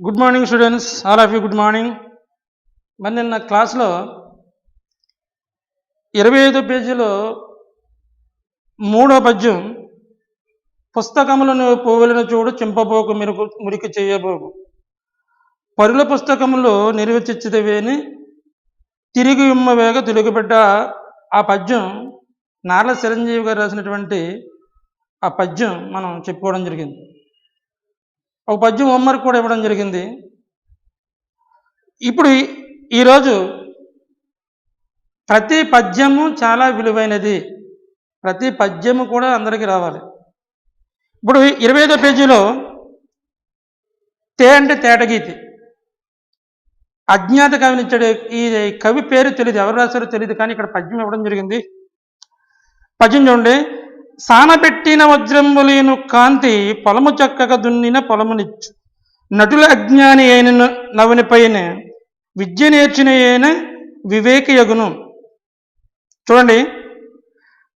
Good morning students, all of you good morning. మరి నిన్న క్లాస్లో 25 పేజీలో 3వ పద్యం, పుస్తకములను పువ్వులను చూడు చింపబోకు మురికి చేయబోకు, పరుల పుస్తకములో నిర్వచిచ్చితవేని తిరిగి వేగ తెలుగుబిడ్డ. ఆ పద్యం నార్ల చిరంజీవి గారు రాసినటువంటి ఆ పద్యం మనం చెప్పుకోవడం జరిగింది. ఒక పద్యం హోంవర్క్ కూడా ఇవ్వడం జరిగింది. ఇప్పుడు ఈరోజు ప్రతి పద్యము చాలా విలువైనది, ప్రతి పద్యము కూడా అందరికీ రావాలి. ఇప్పుడు 25వ పేజీలో తే అంటే తేటగీతి, అజ్ఞాత కవిని ఇచ్చాడు. ఈ కవి పేరు తెలియదు, ఎవరు రాశారో తెలియదు, కానీ ఇక్కడ పద్యం ఇవ్వడం జరిగింది. పద్యం చూడండి. సానబెట్టిన వజ్రంబులీను కాంతి పొలము చక్కగా దున్నిన పొలమునిచ్చు, నటుల అజ్ఞాని అయిన నవని పైన విద్య నేర్చిన అయిన వివేకి యగును. చూడండి,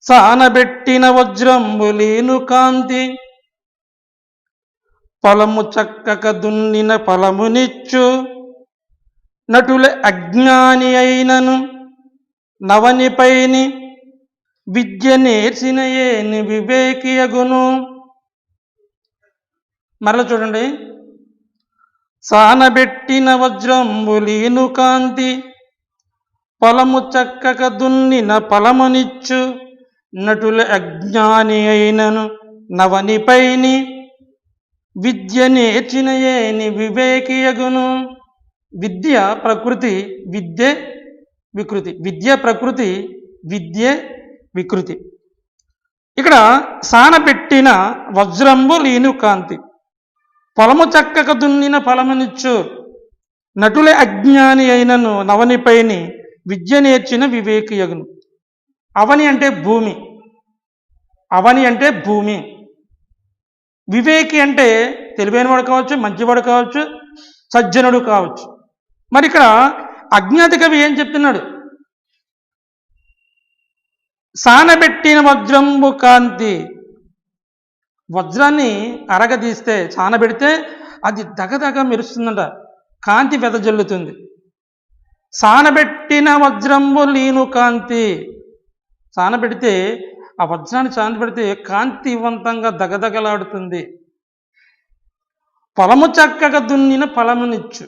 సానబెట్టిన వజ్రంబులీను కాంతి పొలము చక్కగా దున్నిన పొలమునిచ్చు, నటుల అజ్ఞాని అయినను నవని పైని విద్య నేర్చిన ఏని వివేకి యగును. మరల చూడండి, సానబెట్టిన వజ్రంబులీను కాంతి పొలము చక్కగా దున్నిన పొలమునిచ్చు, నటుల అజ్ఞాని అయినను నవని పైని విద్య నేర్చిన ఏని వివేకి యగును. విద్య ప్రకృతి, విద్య వికృతి. విద్య ప్రకృతి, విద్య వికృతి. ఇక్కడ సానబెట్టిన వజ్రంబు లీను కాంతి పొలము చక్కగా దున్నిన ఫలమునిచ్చు, నటుల అజ్ఞాని అయినను నవనిపైని విద్య నేర్చిన వివేకి యగును. అవని అంటే భూమి, అవని అంటే భూమి. వివేకి అంటే తెలివైనవాడు కావచ్చు, మంచివాడు కావచ్చు, సజ్జనుడు కావచ్చు. మరి ఇక్కడ అజ్ఞాత కవి ఏం చెప్తున్నాడు? సానబెట్టిన వజ్రంబు కాంతి, వజ్రాన్ని అరగదీస్తే సానబెడితే అది దగదగ మెరుస్తుందంట, కాంతి వెదజల్లుతుంది. సానబెట్టిన వజ్రంబు లీను కాంతి, సానబెడితే ఆ వజ్రాన్ని సానబెడితే కాంతివంతంగా దగదగలాడుతుంది. పొలము చక్కగా దున్నిన ఫలమునిచ్చు.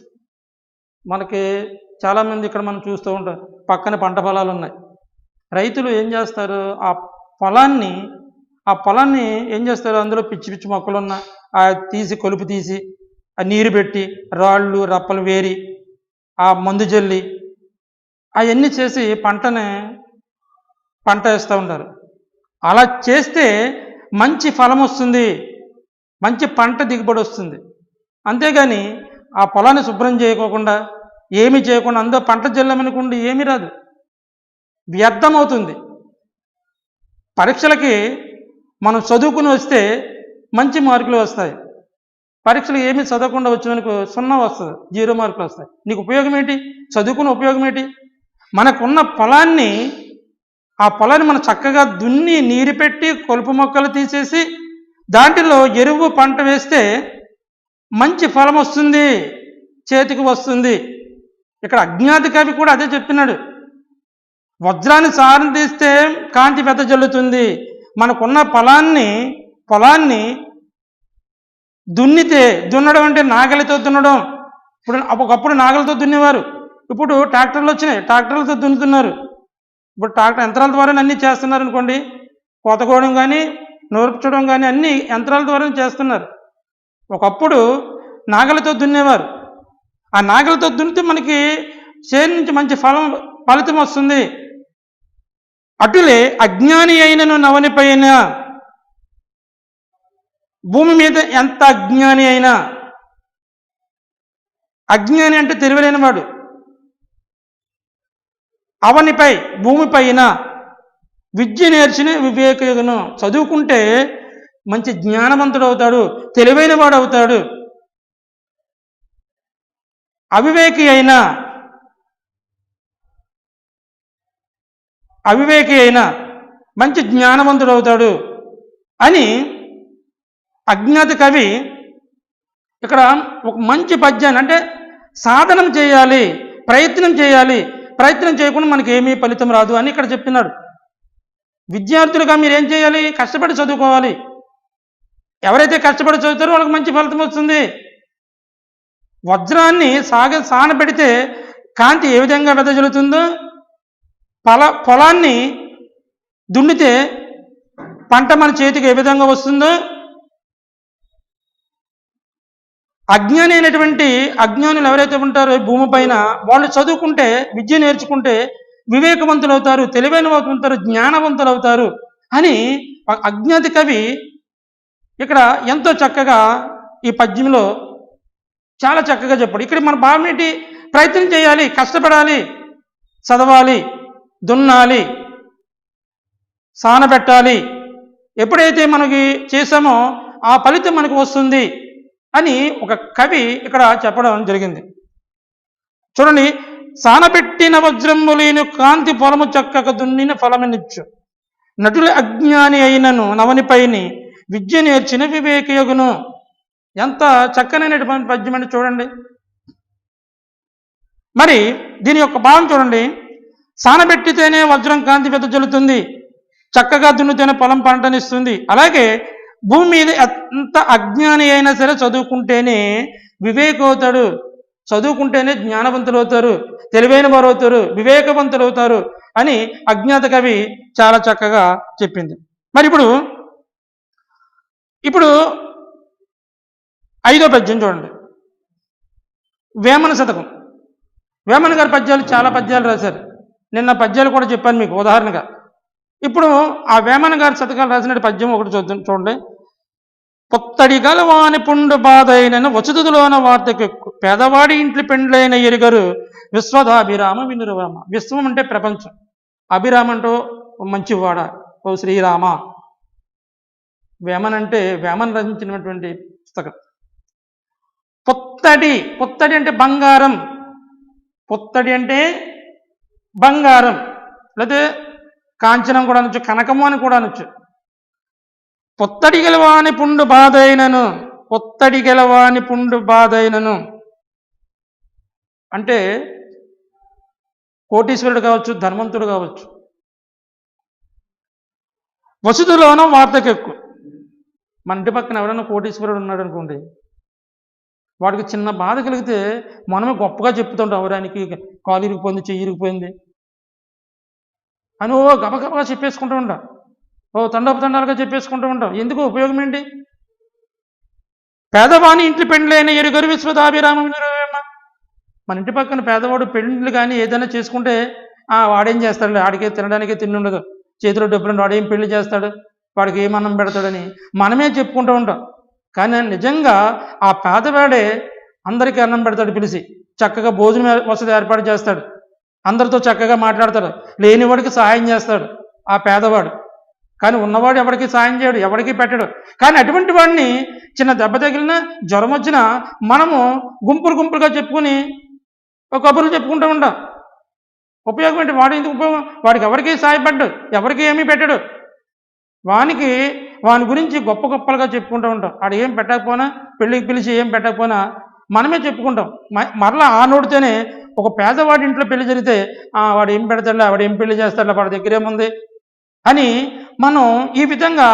మనకి చాలామంది ఇక్కడ మనం చూస్తూ ఉంటాం, పక్కన పంట పొలాలు ఉన్నాయి. రైతులు ఏం చేస్తారు, ఆ పొలాన్ని ఏం చేస్తారు, అందులో పిచ్చి పిచ్చి మొక్కలున్న తీసి కొలుపు తీసి ఆ నీరు పెట్టి రాళ్ళు రప్పలు వేరి ఆ మందు జల్లి అవన్నీ చేసి పంట వేస్తూ ఉంటారు. అలా చేస్తే మంచి ఫలం వస్తుంది, మంచి పంట దిగుబడి వస్తుంది. అంతేగాని ఆ పొలాన్ని శుభ్రం చేయకోకుండా ఏమి చేయకుండా అందులో పంట జల్లమనుకోండి ఏమీ రాదు, వ్యర్థమవుతుంది. పరీక్షలకి మనం చదువుకుని వస్తే మంచి మార్కులు వస్తాయి. పరీక్షలు ఏమీ చదవకుండా వచ్చేందుకు 0 వస్తుంది, 0 మార్కులు వస్తాయి. నీకు ఉపయోగం ఏంటి? చదువుకున్న ఉపయోగం ఏంటి? మనకున్న పొలాన్ని మనం చక్కగా దున్ని నీరు పెట్టి కొలుపు మొక్కలు తీసేసి దాంట్లో ఎరువు పంట వేస్తే మంచి ఫలం వస్తుంది, చేతికి వస్తుంది. ఇక్కడ అజ్ఞాత కవి కూడా అదే చెప్తున్నాడు. వజ్రాన్ని సారం తీస్తే కాంతి వెదజల్లుతుంది. మనకున్న పొలాన్ని దున్నడం అంటే నాగలితో దున్నడం. ఒకప్పుడు నాగలితో దున్నేవారు, ఇప్పుడు ట్రాక్టర్లు వచ్చినాయి, ట్రాక్టర్లతో దున్నుతున్నారు. ఇప్పుడు ట్రాక్టర్ యంత్రాల ద్వారా అన్నీ చేస్తున్నారు అనుకోండి. కోతకోవడం కానీ నూర్చడం కానీ అన్నీ యంత్రాల ద్వారా చేస్తున్నారు. ఒకప్పుడు నాగలితో దున్నేవారు. ఆ నాగలితో దున్నితే మనకి చేను నుంచి మంచి ఫలితం వస్తుంది. అటులే అజ్ఞాని అయినను నవని పైన, భూమి మీద ఎంత అజ్ఞాని అయినా, అజ్ఞాని అంటే తెలివలేని వాడు, అవనిపై భూమిపైన విద్య నేర్చిన వివేకయుగను, చదువుకుంటే మంచి జ్ఞానవంతుడు అవుతాడు, తెలివైన వాడు అవుతాడు. అవివేకి అయినా మంచి జ్ఞానవంతుడు అవుతాడు అని అజ్ఞాత కవి ఇక్కడ ఒక మంచి పద్యాన్ని అంటే సాధనం చేయాలి, ప్రయత్నం చేయాలి, ప్రయత్నం చేయకుండా మనకి ఏమీ ఫలితం రాదు అని ఇక్కడ చెప్తున్నాడు. విద్యార్థులుగా మీరు ఏం చేయాలి? కష్టపడి చదువుకోవాలి. ఎవరైతే కష్టపడి చదువుతారో వాళ్ళకి మంచి ఫలితం వస్తుంది. వజ్రాన్ని సానబెడితే కాంతి ఏ విధంగా వెదజల్లుతుందో, పొలాన్ని దున్నితే పంట మన చేతికి ఏ విధంగా వస్తుందో, అజ్ఞానులు ఎవరైతే ఉంటారో భూమి పైన వాళ్ళు చదువుకుంటే, విద్య నేర్చుకుంటే వివేకవంతులు అవుతారు, తెలివైన అవుతారు, జ్ఞానవంతులు అవుతారు అని అజ్ఞాతి కవి ఇక్కడ ఎంతో చక్కగా ఈ పద్యంలో చాలా చక్కగా చెప్పాడు. ఇక్కడ మన భావం ఏంటి? ప్రయత్నం చేయాలి, కష్టపడాలి, చదవాలి, దున్నాలి, సానబెట్టాలి. ఎప్పుడైతే మనకి చేసామో ఆ ఫలితం మనకు వస్తుంది అని ఒక కవి ఇక్కడ చెప్పడం జరిగింది. చూడండి, సానబెట్టిన వజ్రములేని కాంతి పొలము చక్కగా దున్నిన ఫలమునిచ్చు, నటుల అజ్ఞాని అయినను నవనిపైని విద్య నేర్చిన వివేకయోగును. ఎంత చక్కనైనటువంటి పద్యం అంటే చూడండి. మరి దీని యొక్క భావం చూడండి. సానబెట్టితేనే వజ్రం కాంతి వెదజల్లుతుంది, చక్కగా దున్నితేనే పొలం పంటనిస్తుంది. అలాగే భూమి మీద ఎంత అజ్ఞాని అయినా సరే చదువుకుంటేనే వివేకం అవుతాడు, చదువుకుంటేనే జ్ఞానవంతులు అవుతారు, తెలివైన వారు అవుతారు, వివేకవంతులు అవుతారు అని అజ్ఞాత కవి చాలా చక్కగా చెప్పింది. మరి ఇప్పుడు 5వ పద్యం చూడండి. వేమన శతకం. వేమన గారి పద్యాలు చాలా పద్యాలు రాశారు. నిన్న పద్యాలు కూడా చెప్పాను మీకు ఉదాహరణగా. ఇప్పుడు ఆ వేమన గారి శతకాలు రాసిన పద్యం ఒకటి చూడండి. పొత్తడి గలవాని పుండు బాధ అయిన వచుతులోన వార్తకెక్కు, పేదవాడి ఇంట్లో పెండ్లైన ఎరుగరు విశ్వదాభిరామ వినురవామ. విశ్వం అంటే ప్రపంచం, అభిరామ అంటూ మంచివాడ, ఓ శ్రీరామ. వేమన అంటే వేమన రచించినటువంటి పుస్తకం. పొత్తడి అంటే బంగారం, పొత్తడి అంటే బంగారం, లేకపోతే కాంచనం కూడా అనొచ్చు, కనకము అని కూడా అనొచ్చు. పొత్తడి గెలవాని పుండు బాధైనను, పొత్తడి గెలవాని పుండు బాధైనను అంటే కోటీశ్వరుడు కావచ్చు, ధనవంతుడు కావచ్చు. వసుతులోనో వార్తకెక్కు. మన ఇంటి పక్కన ఎవరైనా కోటీశ్వరుడు ఉన్నాడు అనుకోండి, వాడికి చిన్న బాధ కలిగితే మనమే గొప్పగా చెప్తుంటాం, ఎవరానికి కాలు ఇరిగిపోయింది, చెయ్యి ఇరిగిపోయింది అని గబగబగా చెప్పేసుకుంటూ ఉంటాం, తండాలుగా చెప్పేసుకుంటూ ఉంటాం. ఎందుకు? ఉపయోగం ఏంటి? పేదవాని ఇంట్లో పెండ్లైన ఎరుగరు విశ్వదాభిరామ వినురవేమ. మన ఇంటి పక్కన పేదవాడు పెండ్లు కానీ ఏదైనా చేసుకుంటే వాడేం చేస్తాడు? ఆడికే తినడానికే తిండి ఉండదు, చేతిలో డబ్బులు, వాడేం పెళ్లి చేస్తాడు, వాడికి ఏం అన్నం పెడతాడని మనమే చెప్పుకుంటూ ఉంటాం. కానీ నిజంగా ఆ పేదవాడే అందరికీ అన్నం పెడతాడు, పిలిచి చక్కగా భోజనం వసతి ఏర్పాటు చేస్తాడు, అందరితో చక్కగా మాట్లాడతాడు, లేనివాడికి సహాయం చేస్తాడు ఆ పేదవాడు. కానీ ఉన్నవాడు ఎవరికి సాయం చేయడు, ఎవరికి పెట్టడు. కానీ అటువంటి వాడిని చిన్న దెబ్బ తగిలినా, జ్వరం వచ్చినా మనము గుంపులుగా చెప్పుకుని కబుర్లు చెప్పుకుంటూ ఉంటాం. ఉపయోగం ఏంటి? వాడు ఎందుకు ఉపయోగం? వాడికి ఎవరికి సాయపడ్డాడు, ఎవరికి ఏమీ పెట్టడు. వాని గురించి గొప్పలుగా చెప్పుకుంటూ ఉంటాం. వాడు ఏం పెట్టకపోయినా, పెళ్ళికి పిలిచి ఏం పెట్టకపోయినా మనమే చెప్పుకుంటాం. మరలా ఆ నోటితోనే ఒక పేదవాడి ఇంట్లో పెళ్లి జరిగితే వాడు ఏం పెడతాడు, వాడు ఏం పెళ్లి చేస్తాడు, వాడి దగ్గర ఏముంది అని మనం ఈ విధంగా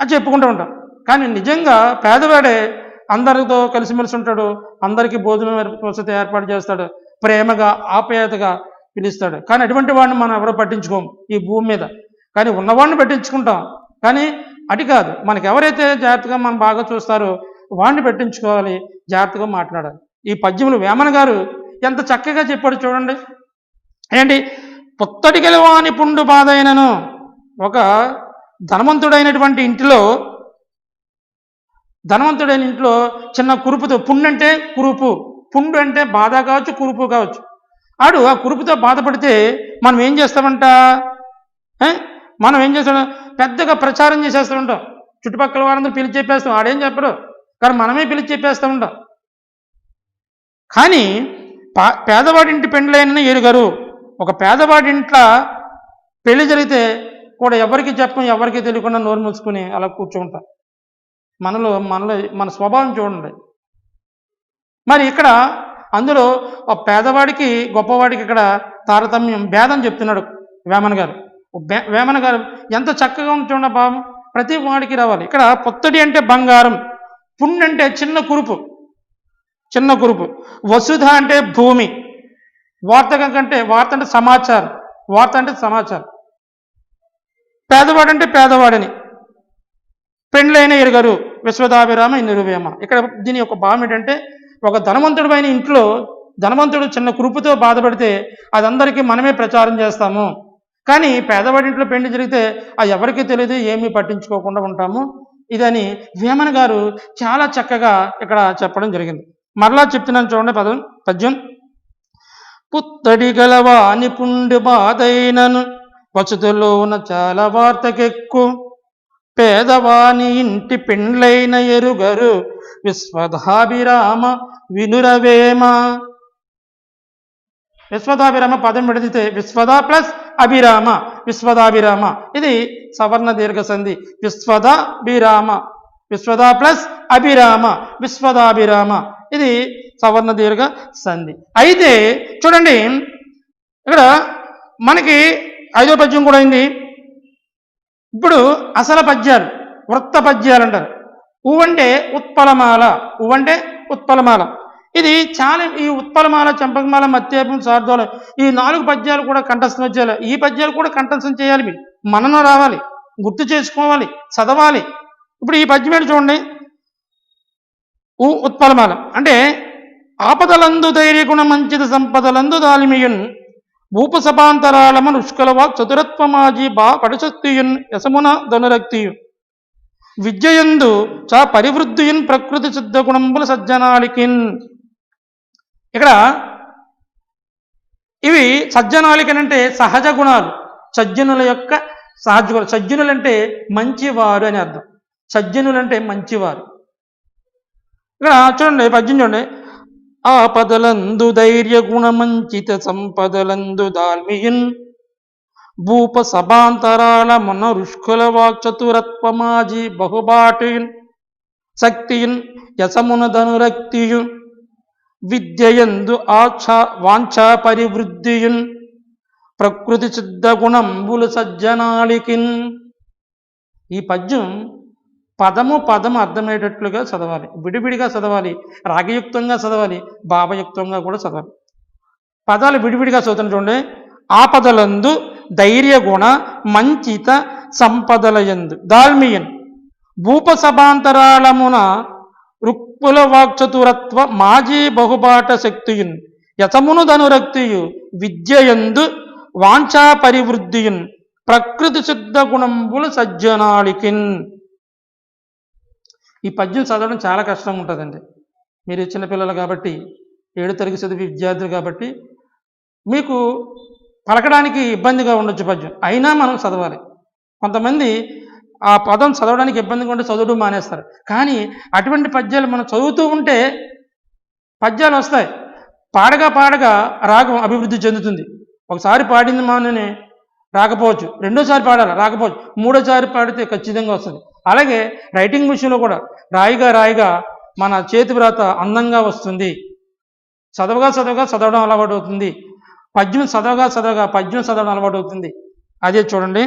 చెప్పుకుంటూ ఉంటాం. కానీ నిజంగా పేదవాడే అందరితో కలిసిమెలిసి ఉంటాడు, అందరికీ భోజనం వసతి ఏర్పాటు చేస్తాడు, ప్రేమగా ఆప్యాయతగా పిలుస్తాడు. కానీ అటువంటి వాడిని మనం ఎవరో పట్టించుకోము ఈ భూమి మీద. కానీ ఉన్నవాడిని పట్టించుకుంటాం. కానీ అటు కాదు, మనకి ఎవరైతే జాగ్రత్తగా మనం బాగా చూస్తారో వాడిని పట్టించుకోవాలి, జాగ్రత్తగా మాట్లాడాలి. ఈ పద్యములు వేమన గారు ఎంత చక్కగా చెప్పాడు చూడండి. ఏంటి? పొత్తడి గెలవాని పుండు బాధ అయినను. ఒక ధనవంతుడైన ఇంట్లో చిన్న కురుపుతో, పుండు అంటే కురుపు, పుండు అంటే బాధ కావచ్చు, కురుపు కావచ్చు. ఆ కురుపుతో బాధపడితే మనం ఏం చేస్తామంట? మనం ఏం చేస్తాం? పెద్దగా ప్రచారం చేసేస్తూ ఉంటాం, చుట్టుపక్కల వారందరూ పిలిచి చెప్పేస్తాం. ఆడేం చెప్పరు, కానీ మనమే పిలిచి చెప్పేస్తూ ఉంటాం. కానీ పేదవాడింటి పెండ్లైన ఎరుగరు. ఒక పేదవాడింట్లో పెళ్లి జరిగితే కూడా ఎవరికి చెప్పం, ఎవరికి తెలియకుండా నోరు మూసుకుని అలా కూర్చుంటాం. మనలో మనలో మన స్వభావం చూడండి. మరి ఇక్కడ అందులో పేదవాడికి గొప్పవాడికి ఇక్కడ తారతమ్యం భేదం చెప్తున్నాడు వేమన గారు. వేమన గారు ఎంత చక్కగా చూడండి భావం. ప్రతి వాడికి రావాలి. ఇక్కడ పొత్తడి అంటే బంగారం, పుణ్య అంటే చిన్న కురుపు, చిన్న కురుపు, వసుధ అంటే భూమి, వార్త అంటే సమాచారం, వార్త అంటే సమాచారం, పేదవాడంటే పేదవాడని, పెండ్లైన ఎరుగరు విశ్వదాభిరామ నిరువేమ. ఇక్కడ దీని యొక్క భావం ఏంటంటే, ఒక ధనవంతుడు అయిన ఇంట్లో ధనవంతుడు చిన్న కురుపుతో బాధపడితే అది అందరికీ మనమే ప్రచారం చేస్తాము. కానీ పేదవాడి ఇంట్లో పెళ్లి జరిగితే అది ఎవరికీ తెలియదు, ఏమీ పట్టించుకోకుండా ఉంటాము. ఇదని వేమన గారు చాలా చక్కగా ఇక్కడ చెప్పడం జరిగింది. మరలా చెప్తున్నాను చూడండి పద్యం. పుత్తడి గలవా నిపుండి బాధైనను వసతులోన చాలా వార్తకెక్కు, పేదవాని ఇంటి పెండ్లైన ఎరుగరు విశ్వదాభిరామ వినురవేమ. విశ్వదాభిరామ పదం విడితే విశ్వద ప్లస్ అభిరామ, విశ్వదాభిరామ. ఇది సవర్ణ దీర్ఘ సంధి. విశ్వదాభిరామ, విశ్వద ప్లస్ అభిరామ, విశ్వదాభిరామ. ఇది సవర్ణ దీర్ఘ సంధి. అయితే చూడండి, ఇక్కడ మనకి 5వ పద్యం కూడా అయింది. ఇప్పుడు అసలు పద్యాలు, వృత్త పద్యాలు అంటారు. ఉవంటే ఉత్పలమాల, ఉవంటే ఉత్పలమాల. ఇది చాలా, ఈ ఉత్పలమాల, చంపకమాల, మత్యేపం, శార్దూలం, ఈ 4 పద్యాలు కూడా కంఠస్థం వచ్చేయాలి. ఈ పద్యాలు కూడా కంఠస్థం చేయాలి. మీరు మననం రావాలి, గుర్తు చేసుకోవాలి, చదవాలి. ఇప్పుడు ఈ పద్యం ఏంటి చూడండి. ఉత్పలమాల అంటే ఆపదలందు ధైర్యగుణ మంచిత సంపదలందు దాలిమియున్ భూపసభాంతరాళమ రుష్కలవాక్ చతురత్వమాజీ బా పడిశక్తియున్ యశమున ధనురక్తియు విద్యయందు చ పరివృద్ధియున్ ప్రకృతి సిద్ధ గుణంబుల సజ్జనాలికిన్. ఇక్కడ ఇవి సజ్జనాలికన్ అంటే సహజ గుణాలు, సజ్జనుల యొక్క సహజ గుణాలు. సజ్జనులు అంటే మంచివారు అని అర్థం. సజ్జనులు అంటే మంచివారు. ఇక్కడ చూడండి పద్యం చూడండి. ఆపదలందు ధైర్య గుణమంచిత సంపదలందు దాల్మియున్ భూప సభాంతరాల మన రుష్కుల వాక్చతురత్వమాజీ బహుబాటుయున్ శక్తియున్ యశమున ధనురక్తియు విద్యయందు వాంఛా పరివృద్ధియున్ ప్రకృతి సిద్ధ గుణంబులు సజ్జనాళికిన్. ఈ పద్యం పదము అర్థమయ్యేటట్లుగా చదవాలి, విడివిడిగా చదవాలి, రాగయుక్తంగా చదవాలి, భావయుక్తంగా కూడా చదవాలి. పదాలు విడివిడిగా చదువుతాను చూడండి. ఆపదలందు ధైర్య గుణ మంచిత సంపదలయందు దాల్మియన్ భూపసభాంతరాళమున రుక్పుల వాక్చతురత్వ మాజీ బహుబాట శక్తియున్ యతమును ధనురక్తియు విద్యయందు వాంఛా పరివృద్ధియున్ ప్రకృతి సిద్ధ గుణంబులు సజ్జనాళికిన్. ఈ పద్యం చదవడం చాలా కష్టంగా ఉంటుందండి. మీరు చిన్నపిల్లలు కాబట్టి, 7వ తరగతి చదివే విద్యార్థులు కాబట్టి మీకు పలకడానికి ఇబ్బందిగా ఉండొచ్చు పద్యం, అయినా మనం చదవాలి. కొంతమంది ఆ పదం చదవడానికి ఇబ్బందిగా ఉంటే చదవడం మానేస్తారు. కానీ అటువంటి పద్యాలు మనం చదువుతూ ఉంటే పద్యాలు వస్తాయి. పాడగా రాగం అభివృద్ధి చెందుతుంది. ఒకసారి పాడింది మాననే రాకపోవచ్చు, రెండోసారి పాడాలి రాకపోవచ్చు, మూడోసారి పాడితే ఖచ్చితంగా వస్తుంది. అలాగే రైటింగ్ విషయంలో కూడా రాయిగా మన చేతి వ్రాత అందంగా వస్తుంది. చదవగా చదవడం అలవాటు అవుతుంది. పద్యం చదవగా పద్యం చదవడం అలవాటు అవుతుంది. అదే చూడండి,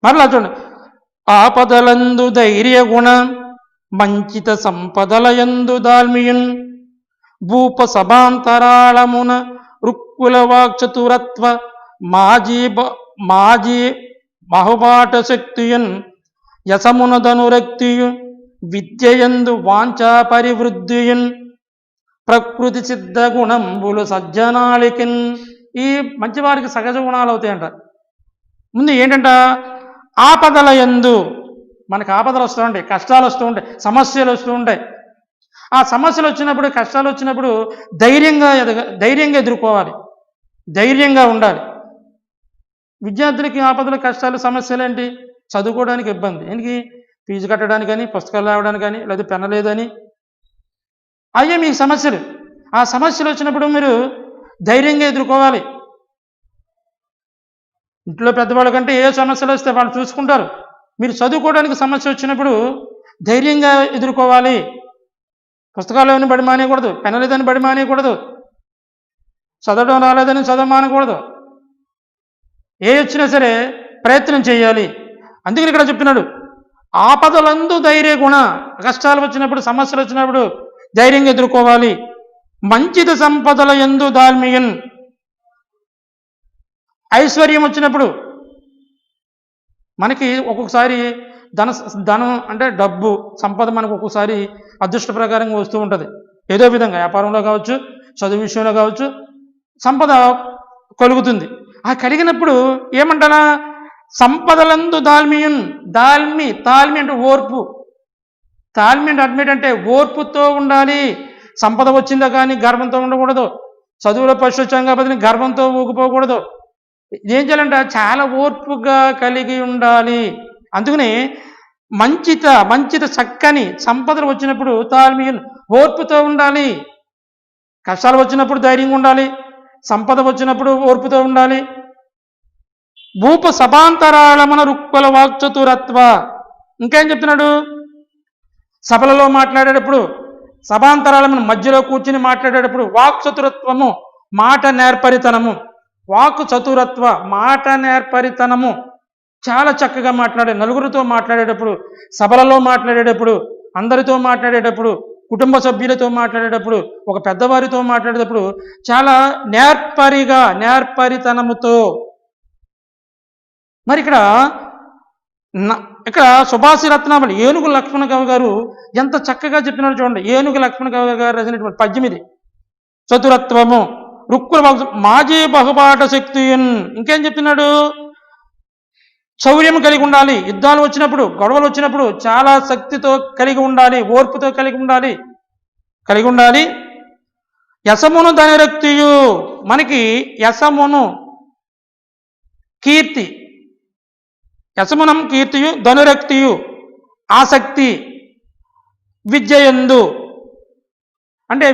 మరలా చూడండి. ఆపదలందు ధైర్య గుణ మంచిత సంపదలయందు దాల్మియున్ భూప సభాంతరాళమున రుక్కుల వాక్చతురత్వ మాజీ బహుబాట శక్తియున్ యశమున ధనురక్తియు విద్యయందు వాంఛా పరివృద్ధియున్ ప్రకృతి సిద్ధ గుణంబులు సజ్జనాళికిన్. ఈ మంచివారికి సహజ గుణాలు అవుతాయంట. ముందు ఏంటంట, ఆపదల యందు, మనకు ఆపదలు వస్తూ ఉంటాయి, కష్టాలు వస్తూ ఉంటాయి, సమస్యలు వస్తూ ఉంటాయి. ఆ సమస్యలు వచ్చినప్పుడు, కష్టాలు వచ్చినప్పుడు ధైర్యంగా ఎదుర్కోవాలి, ధైర్యంగా ఉండాలి. విద్యార్థులకి ఆపదలు, కష్టాలు, సమస్యలు ఏంటి? చదువుకోవడానికి ఇబ్బంది, ఎందుకు? ఫీజు కట్టడానికి కానీ, పుస్తకాలు రావడానికి కానీ, లేదా పెన్ను లేదని, అయ్యే మీ సమస్యలు. ఆ సమస్యలు వచ్చినప్పుడు మీరు ధైర్యంగా ఎదుర్కోవాలి. ఇంట్లో పెద్దవాళ్ళ కంటే ఏ సమస్యలు వస్తే వాళ్ళు చూసుకుంటారు. మీరు చదువుకోవడానికి సమస్య వచ్చినప్పుడు ధైర్యంగా ఎదుర్కోవాలి. పుస్తకాలు బడి మానేయకూడదు, పెనలేదని బడి మానేయకూడదు, చదవడం రాలేదని చదవ మానకూడదు. ఏ వచ్చినా సరే ప్రయత్నం చేయాలి. అందుకని ఇక్కడ చెప్తున్నాడు, ఆపదలందు ధైర్య గుణ. కష్టాలు వచ్చినప్పుడు, సమస్యలు వచ్చినప్పుడు ధైర్యంగా ఎదుర్కోవాలి. మంచిత సంపదల యందు దాల్మియన్. ఐశ్వర్యం వచ్చినప్పుడు మనకి ఒక్కొక్కసారి ధనం అంటే డబ్బు సంపద మనకు ఒక్కొక్కసారి అదృష్ట ప్రకారంగా వస్తూ ఉంటుంది. ఏదో విధంగా వ్యాపారంలో కావచ్చు, చదువు విషయంలో కావచ్చు, సంపద కలుగుతుంది. ఆ కలిగినప్పుడు ఏమంటారా, సంపదలందు దాల్మియున్. తాల్మి అంటే ఓర్పు. తాల్మి అంటే అడ్మిట్ అంటే ఓర్పుతో ఉండాలి. సంపద వచ్చిందా కానీ గర్వంతో ఉండకూడదు. చదువులో ఫస్ట్ వచ్చాం కాబట్టి గర్వంతో ఊగిపోకూడదు. ఏం చేయాలంటే చాలా ఓర్పుగా కలిగి ఉండాలి. అందుకని మంచిత చక్కని సంపదలు వచ్చినప్పుడు తాల్మియున్ ఓర్పుతో ఉండాలి. కష్టాలు వచ్చినప్పుడు ధైర్యంగా ఉండాలి, సంపద వచ్చినప్పుడు ఓర్పుతో ఉండాలి. భూప సభాంతరాళమన రుక్కుల వాక్చతురత్వ. ఇంకేం చెప్తున్నాడు, సభలలో మాట్లాడేటప్పుడు సభాంతరాళమన మధ్యలో కూర్చుని మాట్లాడేటప్పుడు వాక్చతురత్వము, మాట నేర్పరితనము. వాక్ చతురత్వ, మాట నేర్పరితనము. చాలా చక్కగా మాట్లాడే, నలుగురితో మాట్లాడేటప్పుడు, సభలలో మాట్లాడేటప్పుడు, అందరితో మాట్లాడేటప్పుడు, కుటుంబ సభ్యులతో మాట్లాడేటప్పుడు, ఒక పెద్దవారితో మాట్లాడేటప్పుడు చాలా నేర్పరితనముతో. మరి ఇక్కడ సుభాషి రత్నావళి ఏనుగు లక్ష్మణ కవి గారు ఎంత చక్కగా చెప్పినారు చూడండి. ఏనుగు లక్ష్మణ కవి గారు రాసినటువంటి పద్యం ఇది. చతురత్వము, రుక్కుల మాజీ బహుపాఠ శక్తి. ఇంకేం చెప్తున్నాడు, శౌర్యం కలిగి ఉండాలి. యుద్ధాలు వచ్చినప్పుడు, గొడవలు వచ్చినప్పుడు చాలా శక్తితో కలిగి ఉండాలి, ఓర్పుతో కలిగి ఉండాలి. యశమును ధనరక్తియు. మనకి యశమును కీర్తి, యశమునం కీర్తియు ధనురక్తియు ఆసక్తి. విద్యయందు అంటే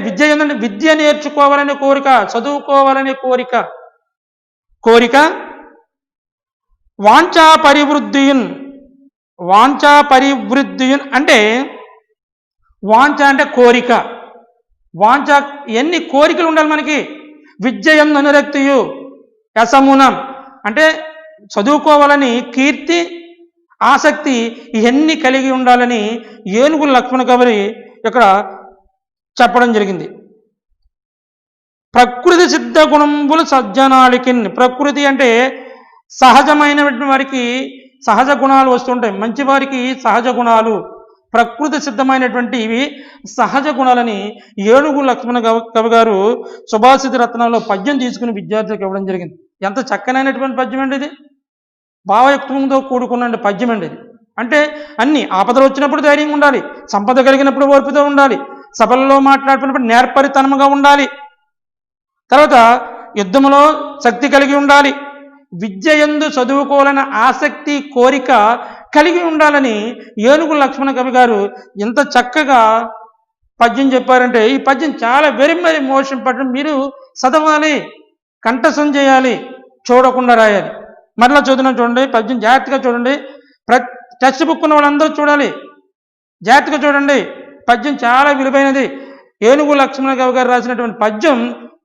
విద్య నేర్చుకోవాలనే కోరిక, చదువుకోవాలనే కోరిక. వాంఛా పరివృద్ధియున్ అంటే వాంఛ అంటే కోరిక. ఎన్ని కోరికలు ఉండాలి మనకి. విద్యయందు అనురక్తియు యశమునం అంటే చదువుకోవాలని కీర్తి, ఆసక్తి, ఇవన్నీ కలిగి ఉండాలని ఏనుగుల లక్ష్మణ కవి ఇక్కడ చెప్పడం జరిగింది. ప్రకృతి సిద్ధ గుణంబులు సజ్జనాళికిన్. ప్రకృతి అంటే సహజమైనటువంటి వారికి సహజ గుణాలు వస్తుంటాయి. మంచి వారికి సహజ గుణాలు, ప్రకృతి సిద్ధమైనటువంటి ఇవి సహజ గుణాలని ఏనుగు లక్ష్మణ కవి గారు సుభాషిత రత్నంలో పద్యం తీసుకుని విద్యార్థులకు ఇవ్వడం జరిగింది. ఎంత చక్కనైనటువంటి పద్యం అండి ఇది. భావయుక్తంతో కూడుకున్న పద్యం అండి ఇది. అంటే అన్ని ఆపదలు వచ్చినప్పుడు ధైర్యంగా ఉండాలి, సంపద కలిగినప్పుడు ఓర్పుతో ఉండాలి, సభలలో మాట్లాడుతున్నప్పుడు నేర్పరితనముగా ఉండాలి, తర్వాత యుద్ధంలో శక్తి కలిగి ఉండాలి, విద్య యందు చదువుకోవాలన్న ఆసక్తి, కోరిక కలిగి ఉండాలని ఏనుగు లక్ష్మణ కవి గారు ఎంత చక్కగా పద్యం చెప్పారంటే, ఈ పద్యం చాలా వెరీ మోస్ట్ ఇంపార్టెంట్. మీరు చదవాలి, కంఠస్థం చేయాలి, చూడకుండా రాయాలి. మరలా చదువుతున్నాం చూడండి, పద్యం జాగ్రత్తగా చూడండి. టెక్స్ట్ బుక్ ఉన్న వాళ్ళందరూ చూడాలి, జాగ్రత్తగా చూడండి. పద్యం చాలా విలువైనది. ఏనుగు లక్ష్మణ కవి గారు రాసినటువంటి పద్యం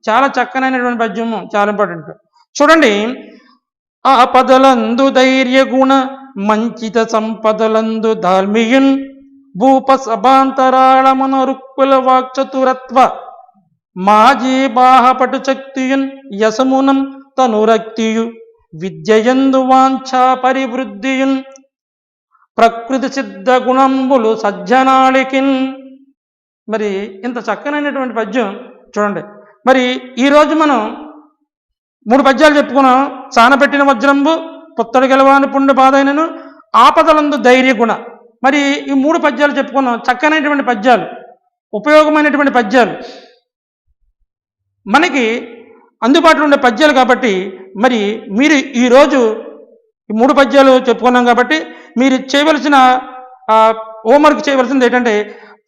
చాలా చక్కనైనటువంటి పద్యము, చాలా ఇంపార్టెంట్. చూడండి, ఆపదలందు ధైర్య గుణ మంచిత సంపదలందు ధార్మియున్ భూప సభాంతరాళమున రుక్కుల వాక్చతురత్వ మాజీ బాహపటు శక్తియున్ యశమునం తనురక్తియు విద్యయందు వాంఛా పరివృద్ధియున్ ప్రకృతి సిద్ధ గుణంబులు సజ్జనాళికిన్. మరి ఇంత చక్కనైనటువంటి పద్యం చూడండి. మరి ఈరోజు మనం 3 పద్యాలు చెప్పుకున్నాం. సానపెట్టిన వజ్రంబు, పుత్తడి గెలవాని పుండు బాధైనను, ఆపదలందు ధైర్య గుణ. మరి ఈ 3 పద్యాలు చెప్పుకున్నాం. చక్కనైనటువంటి పద్యాలు, ఉపయోగమైనటువంటి పద్యాలు, మనకి అందుబాటులో ఉండే పద్యాలు కాబట్టి మరి మీరు ఈరోజు ఈ 3 పద్యాలు చెప్పుకున్నాం కాబట్టి మీరు చేయవలసిన హోంవర్క్ చేయవలసింది ఏంటంటే,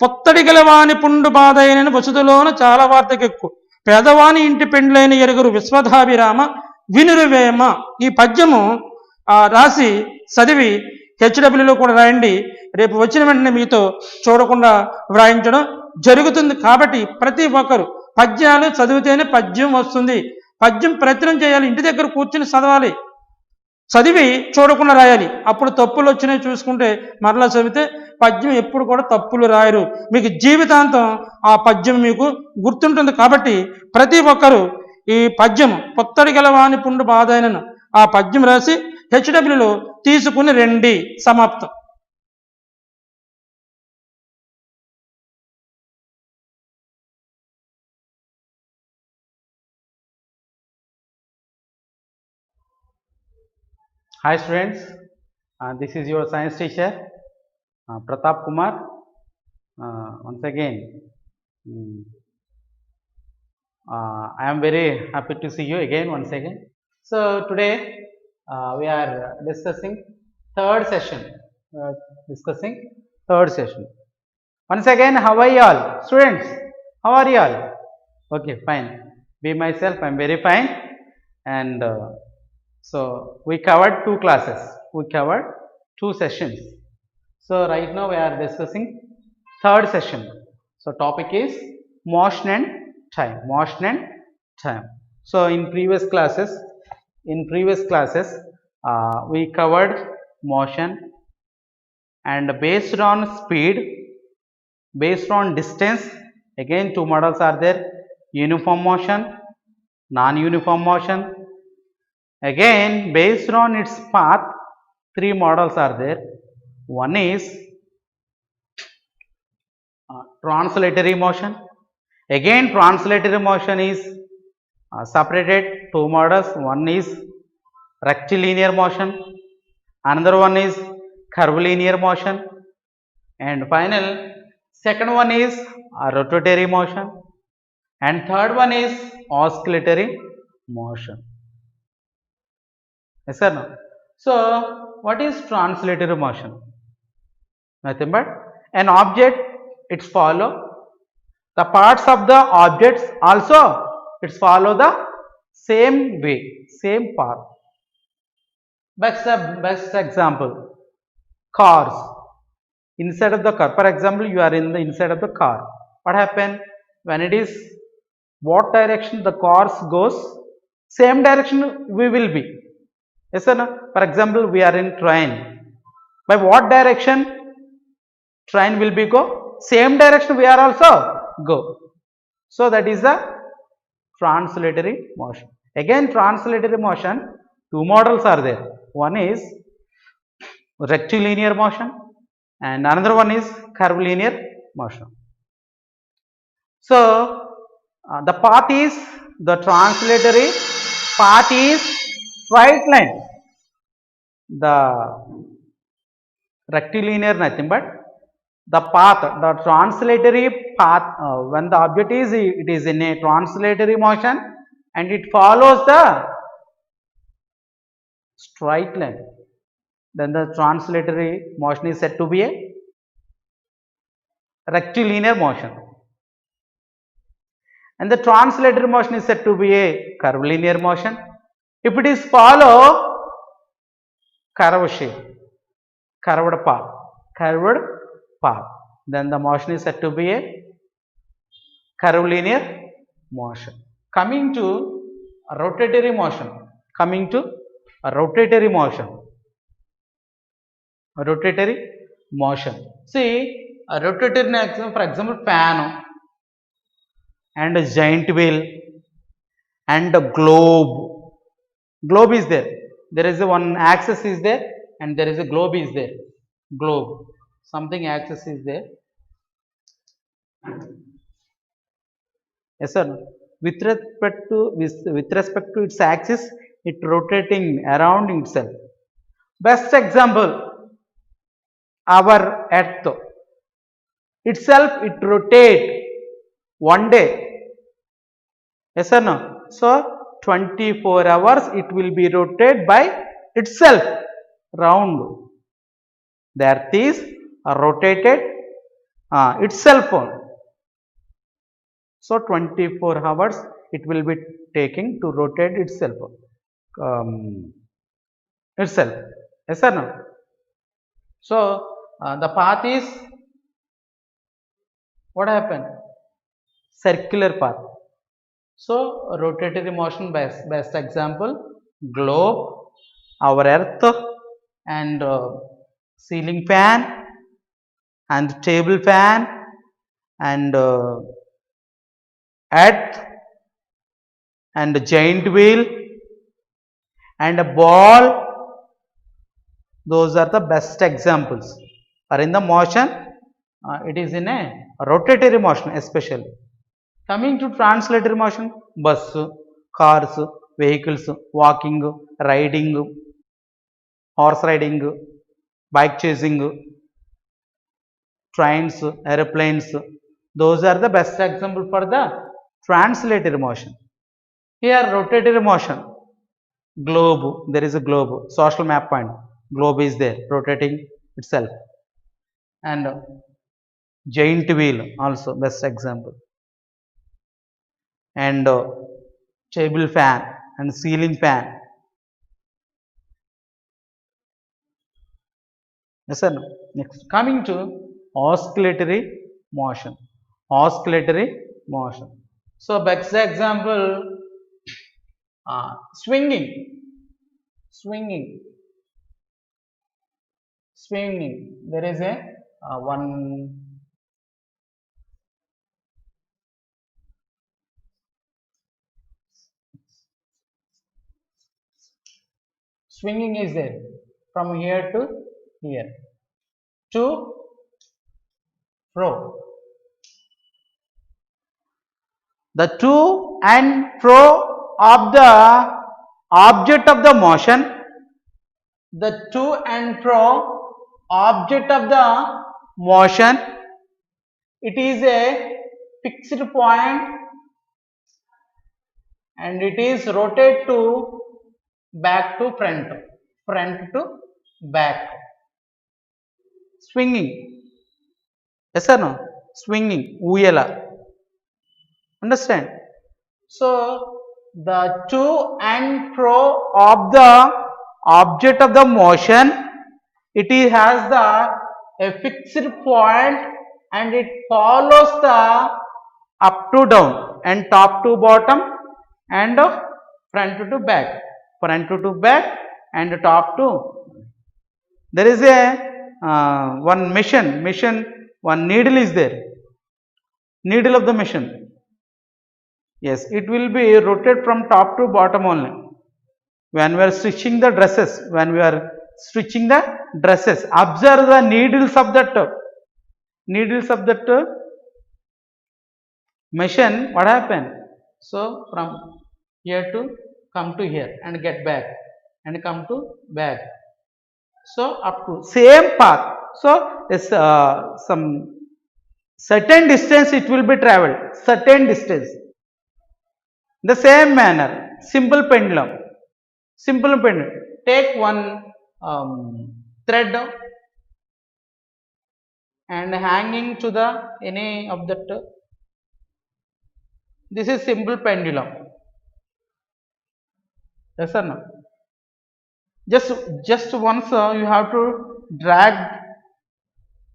పొత్తడి గెలవాని పుండు బాధ అయిన వసుదులోన చాలా వార్తకెక్కు పేదవాని ఇంటి పెండ్లైన ఎరుగురు విశ్వధాభిరామ వినురువేమ. ఈ పద్యము రాసి చదివి హెచ్డబ్ల్యూలో కూడా రాయండి. రేపు వచ్చిన వెంటనే మీతో చూడకుండా వ్రాయించడం జరుగుతుంది. కాబట్టి ప్రతి ఒక్కరు పద్యాలు చదివితేనే పద్యం వస్తుంది. పద్యం ప్రయత్నం చేయాలి, ఇంటి దగ్గర కూర్చుని చదవాలి, చదివి చూడకుండా రాయాలి. అప్పుడు తప్పులు వచ్చినాయి చూసుకుంటే మరలా చదివితే పద్యం ఎప్పుడు కూడా తప్పులు రాయరు. మీకు జీవితాంతం ఆ పద్యం మీకు గుర్తుంటుంది. కాబట్టి ప్రతి ఒక్కరూ ఈ పద్యం పొత్తడి గలవాని పుండు బాధైనను ఆ పద్యం రాసి హెచ్డబ్ల్యూలో తీసుకుని రండి. సమాప్తం. Hi students, this is your science teacher Pratap Kumar. Once again, I am very happy to see you again once again. So today we are discussing third session. Once again, how are you all, students? How are you all? Okay, fine. Be myself, I am very fine. And so we covered 2 classes. We covered 2 sessions. So right now we are discussing third session. So topic is motion and time. Motion and time. So in previous classes, we covered motion, and based on speed, based on distance, again 2 models are there: uniform motion, non-uniform motion. Again, based on its path, 3 models are there. One is translatory motion. Again, translatory motion is separated 2 models. One is rectilinear motion, another one is curvilinear motion, and final second one is rotatory motion, and third one is oscillatory motion. Yes or no? So what is translatory motion? Nothing but an object, it's follow the parts of the objects also, it's follow the same way, same path. Best example, cars. Inside of the car, for example, you are in the inside of the car. What happened when it is what direction the cars goes, same direction we will be. Yes or no? For example, we are in train. By what direction train will be go? Same direction we are also go. So that is the translatory motion. Again, translatory motion, 2 models are there. One is rectilinear motion and another one is curvilinear motion. So the path is, the translatory path is straight line. The rectilinear nothing but the path, the translatory path, when the object is, it is in a translatory motion and it follows the straight line, then the translatory motion is said to be a rectilinear motion, and the translatory motion is said to be a curvilinear motion. If it is follow curved shape, curved path, then the motion is said to be a curvilinear motion. Coming to rotatory motion, see a rotatory example, for example, fan and a giant wheel and a globe is there. There is a one axis is there and there is a globe is there. Globe, something axis is there. Yes sir. With respect to its axis, it rotating around itself. Best example, our earth itself, it rotate one day. Yes or no? So 24 hours it will be rotated by itself round. The earth is rotated itself on. So 24 hours it will be taking to rotate itself. Yes or no? So the path is what happened? Circular path. So rotatory motion, best example, globe, our earth, and ceiling fan, and table fan, and earth, and giant wheel, and a ball. Those are the best examples. Or in the motion, it is in a rotatory motion especially. Coming to translatory motion, bus, cars, vehicles, walking, riding, horse riding, bike chasing, trains, aeroplanes. Those are the best example for the translatory motion. Here rotatory motion, globe, there is a globe, social map point, globe is there rotating itself, and giant wheel also best example, and table fan and ceiling fan. Yes sir. Next, coming to oscillatory motion. Oscillatory motion. So best example, swinging, swinging, swinging. There is a one swinging is there from here to here, to fro. The to and fro of the object of the motion, the to and fro object of the motion, it is a fixed point and it is rotate to back to front, front to back. Swinging. Yes or no? Swinging, uyala. Understand? So the to and fro of the object of the motion, it has the a fixed point and it follows the up to down and top to bottom and front to back, front to back and top to. There is a one machine, one needle is there, needle of the machine. Yes, it will be rotated from top to bottom only. When we are stitching the dresses, observe the needles of that machine. What happened? So from here to come to here and get back and come to back. So up to same path. So it's some certain distance it will be traveled, certain distance. The same manner, simple pendulum. Take one thread and hanging to the any of that. This is simple pendulum. Yes or no? Just once you have to drag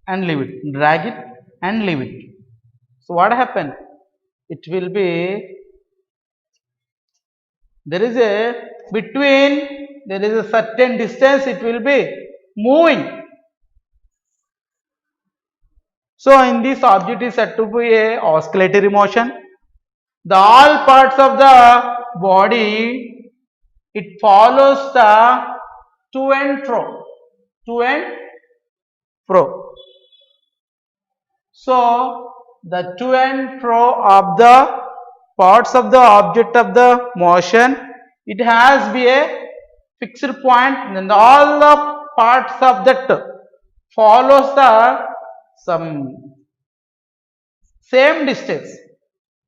and leave it, drag it and leave it. So what happened? It will be, there is a between, there is a certain distance it will be moving. So in this object is said to be a oscillatory motion. The all parts of the body, it follows the to and fro, to and fro. So the to and fro of the parts of the object of the motion, it has be a fixed point and all the parts of that follows the some same distance,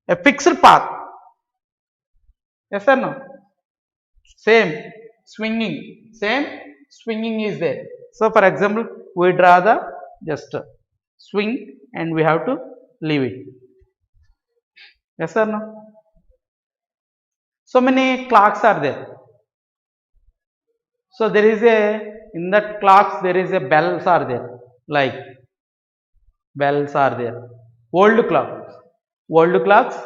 a fixed path. Yes or no? Same swinging is there. So for example, we draw the just swing and we have to leave it. Yes or no? So many clocks are there. So there is a in that clocks there is a bells are there, like bells are there. Old clocks,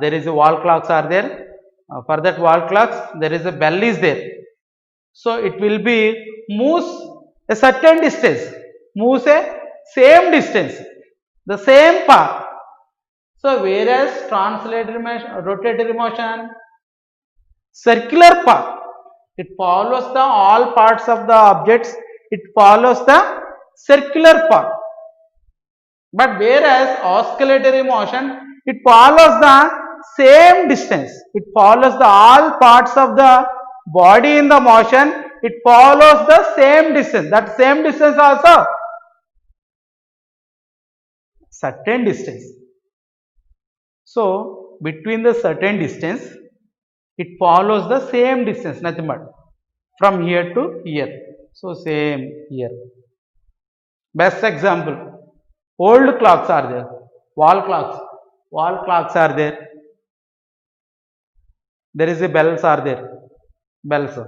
there is a wall clocks are there. For that wall clocks there is a bell is there. So it will be moves a certain distance, moves a same distance, the same path. So whereas rotatory motion, circular path, it follows the all parts of the objects, it follows the circular path. But whereas oscillatory motion, it follows the same distance, it follows the all parts of the body in the motion, it follows the same distance, that same distance also certain distance. So between the certain distance, it follows the same distance, nothing but from here to here. So same here. Best example, old clocks are there, wall clocks are there. There is a bells are there, bells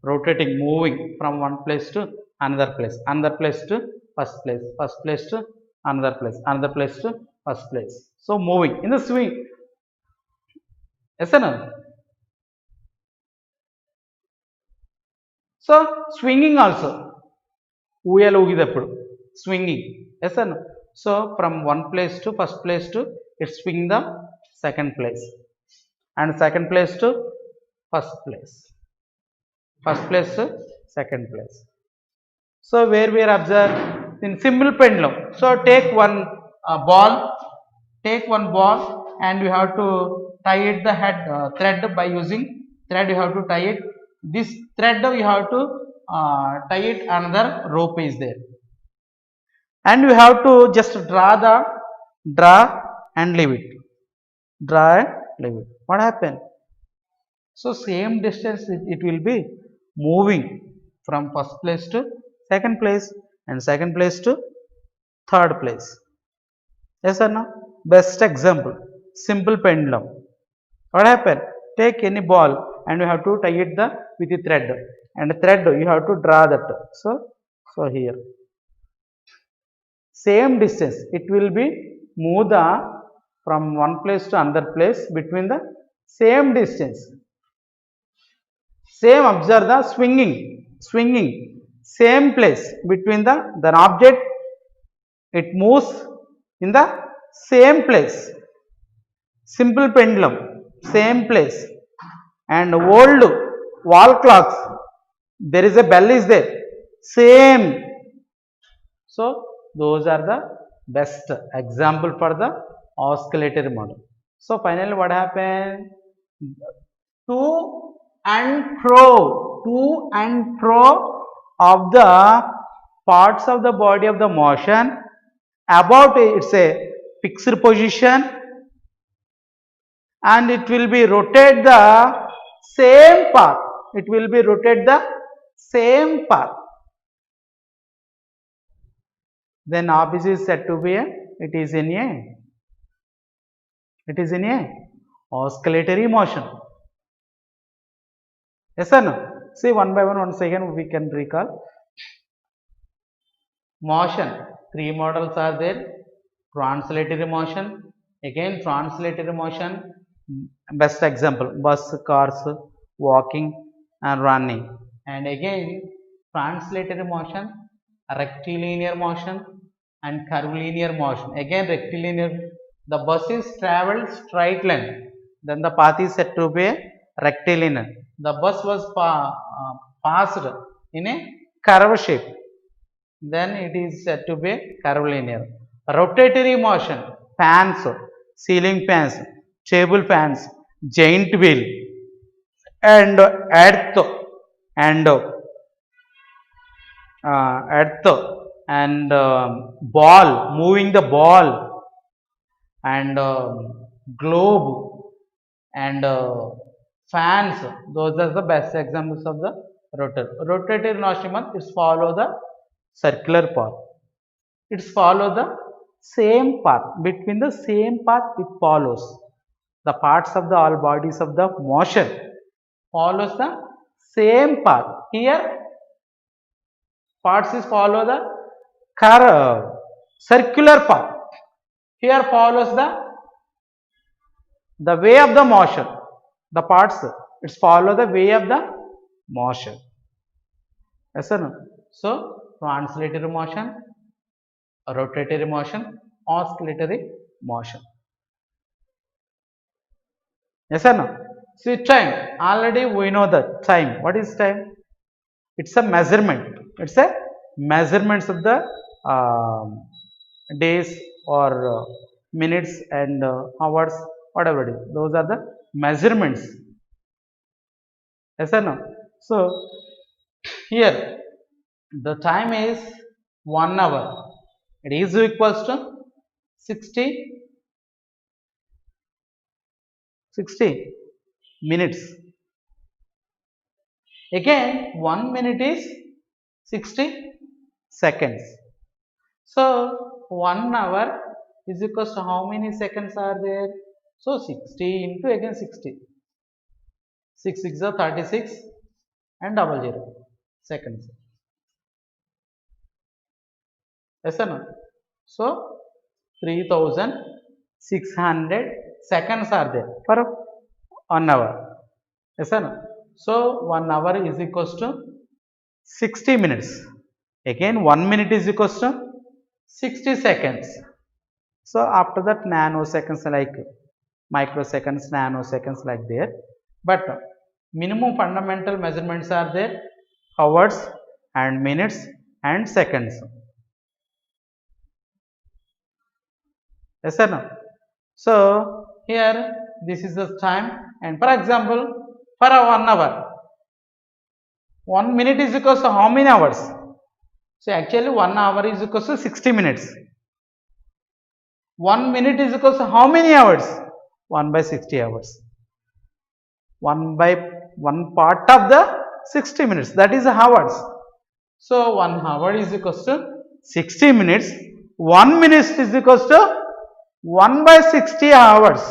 rotating, moving from one place to another place, another place to first place, first place to another place, another place to first place. So moving in the swing. Yes or no? So swinging also, ఊయలు ఊగినప్పుడు swinging. Yes or no? So from one place to first place to it swing the second place, and second place to first place, first place to second place. So where we are observed in simple pendulum. So take one ball, and you have to tie it the head thread by using thread. You have to tie it. This thread you have to tie it. Another rope is there, and you have to just draw and leave it. Draw and leave it. What happened? So same distance it will be moving from first place to second place, and second place to third place. Yes or no? Best example, simple pendulum. What happened? Take any ball and you have to tie it with the thread, and thread you have to draw that. So here same distance it will be move from one place to another place between the same distance. Same, observe the swinging, same place between the object, it moves in the same place. Simple pendulum, same place. And old wall clocks, there is a bell is there, same. So those are the best example for the oscillatory model. So finally what happened? To and fro of the parts of the body of the motion about it's a fixed position, and it will be rotate the same path. It will be rotate the same path. Then opposite is said to be it is in a oscillatory motion. Yes or no? See one by one, once again we can recall. Motion, three models are there. Translatory motion, again translatory motion, best example bus, cars, walking and running. And again translatory motion, rectilinear motion and curvilinear motion. Again rectilinear, the bus is traveled straight line, then the path is said to be rectilinear. The bus was passed in a curve shape, then it is said to be curvilinear. Rotatory motion, fans, ceiling fans, table fans, giant wheel, and earth and ball, moving the ball, and globe and fans. Those are the best examples of the rotatory motion. It's follow the circular path. It's follow the same path. Between the same path it follows the parts of the all bodies of the motion, follows the same path. Here parts is follow the circular path. Here follows the way of the motion. The parts, it's follow the way of the motion. Yes or no? So translatory motion, rotatory motion, oscillatory motion. Yes or no? See time. Already we know the time. What is time? It's a measurement. It's a measurements of the days or minutes and hours, whatever it is. Those are the measurements. Yes or no? So here the time is 1 hour. It is equals to 60 minutes. Again 1 minute is 60 seconds. So 1 hour is equals to how many seconds are there? So 60 into again 60. 6 6 are 36 and 00 seconds. Yes or no? So 3600 seconds are there for 1 hour. Yes or no? So 1 hour is equals to 60 minutes. Again 1 minute is equals to 60 seconds. So after that nanoseconds like microseconds, nanoseconds like there. But minimum fundamental measurements are there, hours and minutes and seconds. Yes or no? So here this is the time, and for example for a 1 hour, 1 minute is equals to how many hours? So actually 1 hour is equals to 60 minutes. 1 minute is equals to how many hours? 1 by 60 hours. 1 by 1 part of the 60 minutes, that is hours. So 1 hour is equals to 60 minutes. 1 minute is equals to 1 by 60 hours.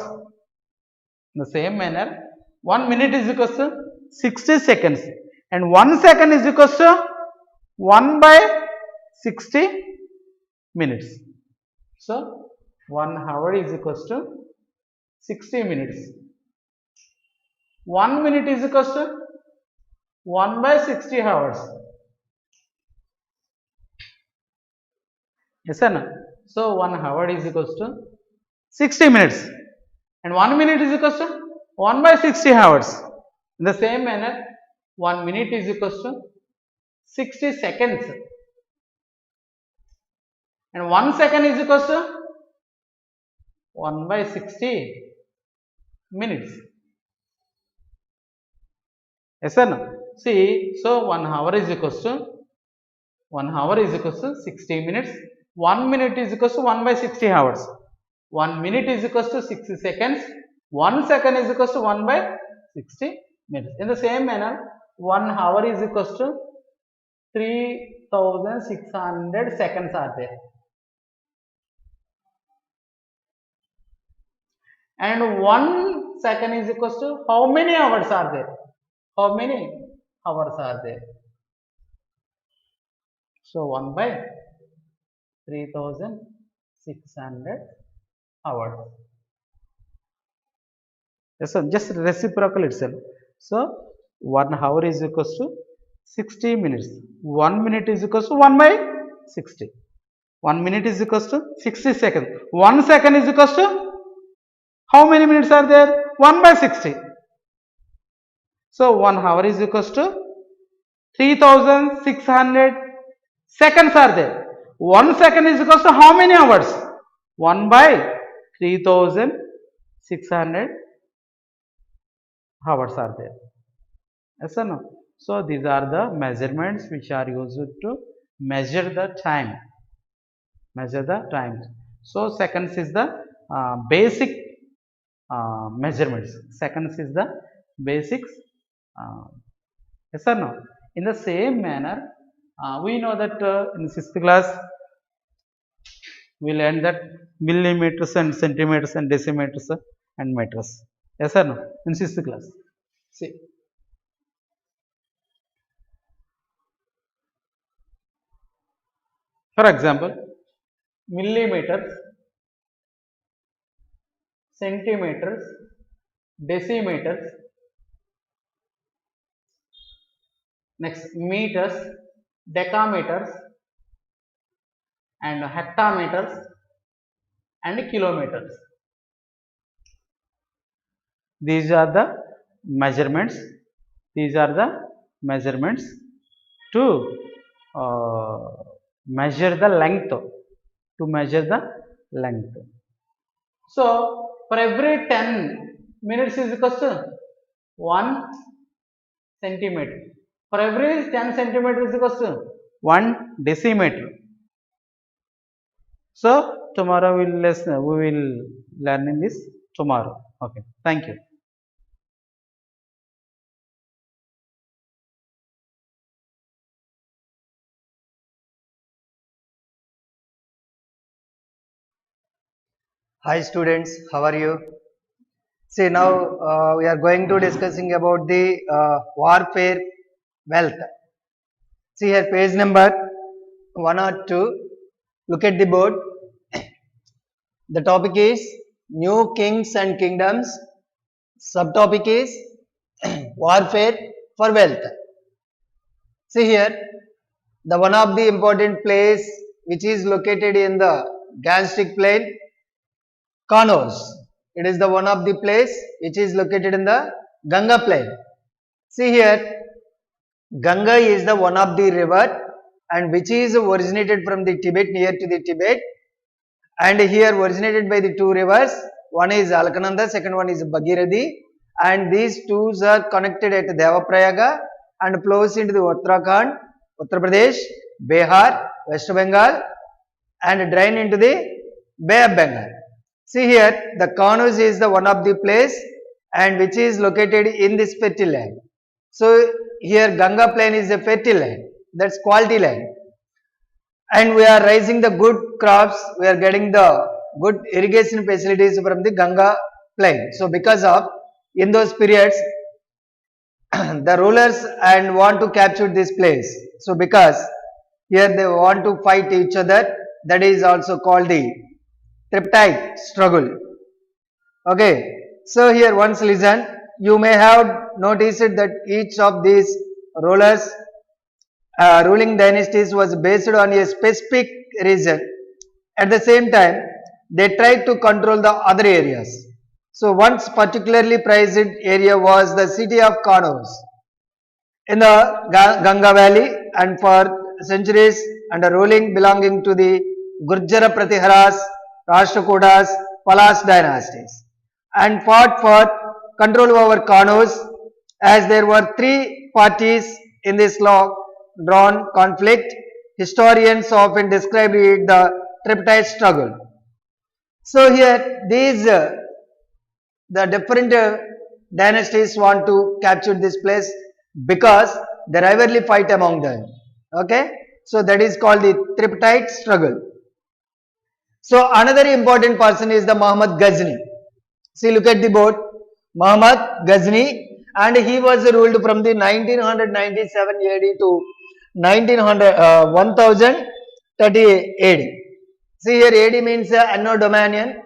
In the same manner, 1 minute is equals to 60 seconds and 1 second is equals to 1 by 60 minutes. So 1 hour is equals to 60 minutes. 1 minute is equals to 1 by 60 hours. Yes or no? So 1 hour is equals to 60 minutes and 1 minute is equals to 1 by 60 hours. In the same manner, 1 minute is equals to 60 seconds and 1 second is equals to 1 by 60 minutes. Yes or no? See, so 1 hour is equals to 60 minutes. 1 minute is equals to 1 by 60 hours. 1 minute is equals to 60 seconds. 1 second is equals to 1 by 60 minutes. In the same manner, 1 hour is equals to 3600 seconds are there. And 1 second is equals to how many hours are there? How many hours are there? So 1 by 3600 hours. Yes, so just reciprocal itself. So 1 hour is equals to 60 minutes. 1 minute is equals to 1 by 60. 1 minute is equals to 60 seconds. 1 second is equals to how many minutes are there? 1 by 60. So 1 hour is equals to 3600 seconds are there. 1 second is equals to how many hours? 1 by 3600 hours are there. Yes or no? So these are the measurements which are used to measure the time. So seconds is the basic measurements. Seconds is the basics. Yes or no? In the same manner, we know that in 6th class we learned that millimeters and centimeters and decimeters and meters. Yes or no? In 6th class. See. For example, millimeters, centimeters, decimeters, next meters, decameters, and hectometers and kilometers. These are the measurements. These are the measurements to measure the length. To measure the length. So for every 10 minutes is equals to 1 centimeter. For every 10 centimeters is equals to 1 decimeter. So tomorrow we will learn in this tomorrow. Okay. Thank you. Hi students, how are you? See now we are going to discussing about the warfare wealth. See here page number 1 or 2. Look at the board. The topic is New Kings and Kingdoms. Subtopic is warfare for wealth. See here, the one of the important place which is located in the Gangetic Plain, Kanos. It is the one of the place which is located in the Ganga plain. See here, Ganga is the one of the river and which is originated from the Tibet, near to the Tibet, and here originated by the two rivers. One is Alaknanda, second one is Bhagirathi, and these two are connected at Devaprayaga and flows into the Uttarakhand, Uttar Pradesh, Bihar, West Bengal, and drain into the Bay of Bengal. See here, the Kanos is the one of the place and which is located in this fertile land. So here Ganga plain is a fertile land, that's quality land. And we are raising the good crops, we are getting the good irrigation facilities from the Ganga plain. So because of, in those periods, the rulers and want to capture this place. So because here they want to fight each other, that is also called the tripartite struggle. Okay, so here once listen, you may have noticed that each of these rulers, ruling dynasties was based on a specific region. At the same time, they tried to control the other areas. So once particularly prized area was the city of Kanos in the Ganga valley, and for centuries under ruling belonging to the Gurjara Pratiharas, Rashtrakutas, Palas dynasties, and fought for control over Kanos, as there were three parties in this long-drawn conflict. Historians often describe it the tripartite struggle. So here these the different dynasties want to capture this place because they rivalry fight among them. Okay, so that is called the tripartite struggle. So another important person is the Muhammad Ghazni. See, look at the board. Muhammad Ghazni, and he was ruled from the 1997 AD to 1030 AD. See here, AD means Anno Dominion.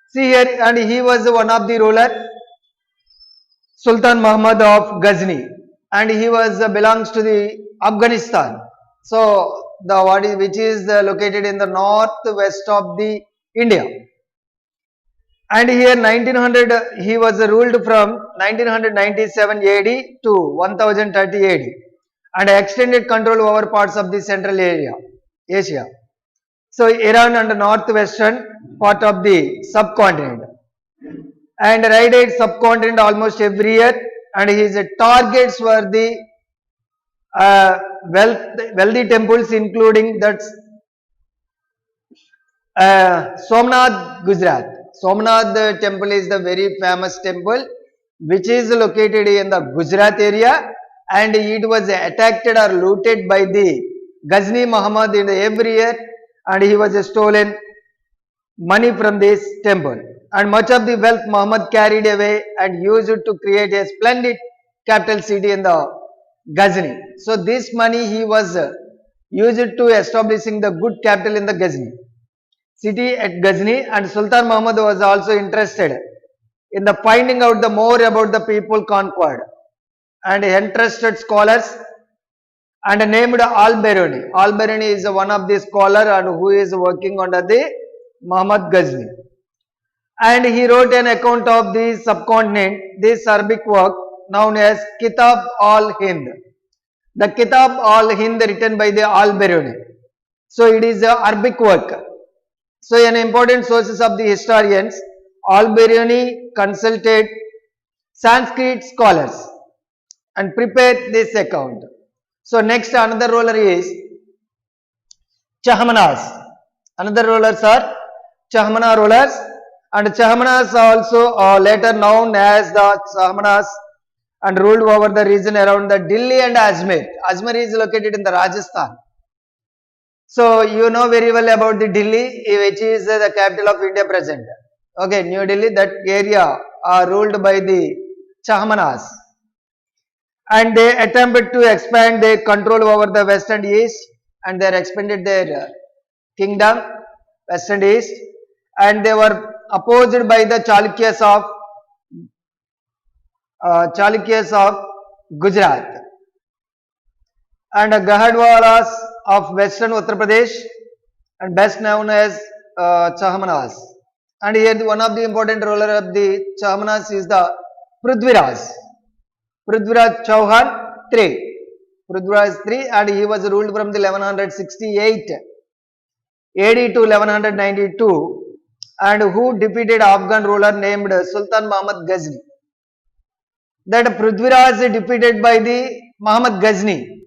See here, and he was one of the ruler, Sultan Muhammad of Ghazni, and he was belongs to the Afghanistan. So the which is located in the northwest of the India. And here 1900 he was ruled from 1997 AD to 1030 AD and extended control over parts of the central area, Asia. So Iran and northwestern part of the subcontinent, and raided subcontinent almost every year, and his targets were the wealthy temples, including that Somnath, Gujarat. Somnath temple is the very famous temple which is located in the Gujarat area, and it was attacked or looted by the Ghazni Muhammad in every year, and he was stolen money from this temple, and much of the wealth Muhammad carried away and used it to create a splendid capital city in the Ghazni. So this money he was used to establishing the good capital in the Ghazni city at Ghazni, and Sultan Muhammad was also interested in the finding out the more about the people conquered, and entrusted scholars and named Al-Biruni. Al-Biruni is one of the scholar and who is working under the Muhammad Ghazni. And he wrote an account of the subcontinent, this Arabic work known as Kitab al-Hind. The Kitab al-Hind written by the Al-Biruni. So it is a Arabic work. So an important sources of the historians, Al-Biruni consulted Sanskrit scholars and prepared this account. So next another ruler is Chahmanas. Another rulers are Chahmana rulers, and Chahmanas also later known as the Chahmanas and ruled over the region around the Delhi and Ajmer. Ajmer is located in the Rajasthan. So you know very well about the Delhi, which is the capital of India present. Okay, New Delhi, that area are ruled by the Chahmanas. And they attempted to expand their control over the west and east, and they expanded their kingdom west and east, and they were opposed by the Chalukyas of Gujarat and Gahadwalas of western Uttar Pradesh, and best known as Chahmanas. And here one of the important ruler of the Chahmanas is the Prithviraj. Prithviraj Chauhan III. Prithviraj III, and he was ruled from the 1168 AD to 1192, and who defeated Afghan ruler named Sultan Muhammad Ghazni. That Prithviraj is defeated by the Muhammad Ghazni,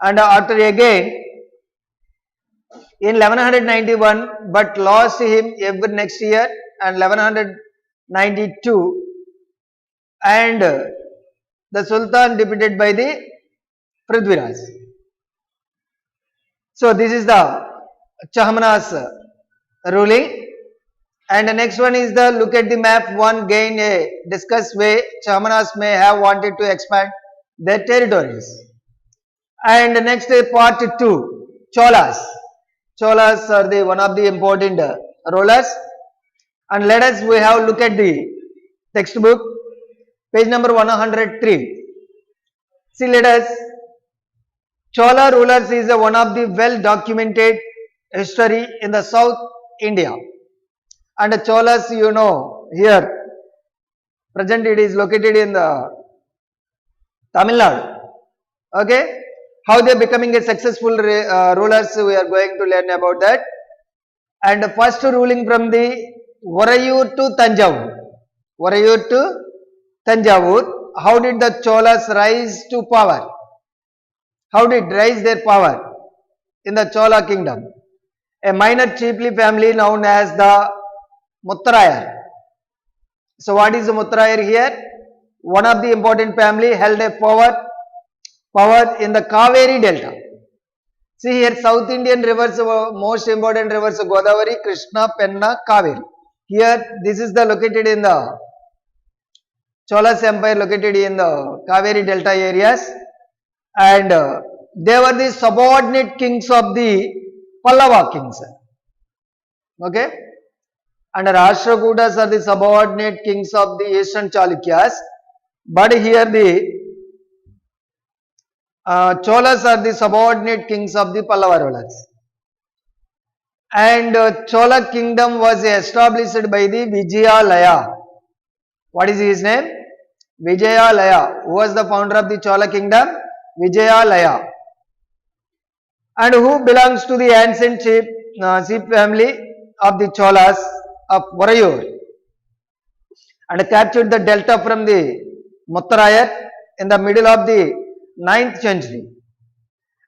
and after again in 1191, but lost him every next year, and 1192, and the Sultan defeated by the Prithviraj. So this is the Chahmanas ruling. And the next one is the look at the map. One gain a discuss way Chahmanas may have wanted to expand their territories. And the next part 2, Cholas. Cholas are the one of the important rulers. And let us we have look at the textbook, page number 103. See, let us. Chola rulers is one of the well documented history in the South India. And the Cholas, you know, here present it is located in the Tamil Nadu. Okay, how they are becoming a successful rulers, we are going to learn about that. And the first ruling from the Varayur to Tanjavur. Varayur to Tanjavur. How did the Cholas rise to power? How did rise their power in the Chola kingdom? A minor chiefly family known as the Muttrayar. So what is the Muttrayar here? One of the important family held a power in the Kaveri Delta. See here, South Indian rivers, most important rivers, Godavari, Krishna, Penna, Kaveri. Here, this is the located in the Cholas Empire, located in the Kaveri Delta areas, and they were the subordinate kings of the Pallava kings. Okay, and Rashtrakutas are the subordinate kings of the Eastern Chalukyas, but here the Cholas are the subordinate kings of the Pallava rulers. And Chola kingdom was established by the Vijayalaya. What is his name? Vijayalaya. Who was the founder of the Chola kingdom? Vijayalaya. And who belongs to the ancient chief family of the Cholas of Varayur, and captured the delta from the Muttrayar in the middle of the 9th century.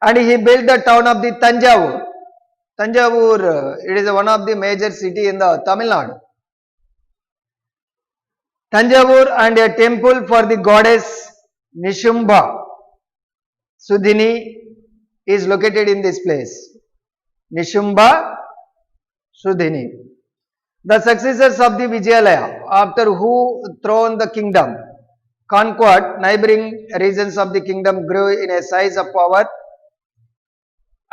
And he built the town of the Tanjavur. Tanjavur, it is one of the major city in the Tamil Nadu. Tanjavur, and a temple for the goddess Nishumba Sudhini is located in this place. Nishumba Sudhini. The successors of the Vijayalaya, after who thrown the kingdom, conquered neighboring regions of the kingdom, grew in a size of power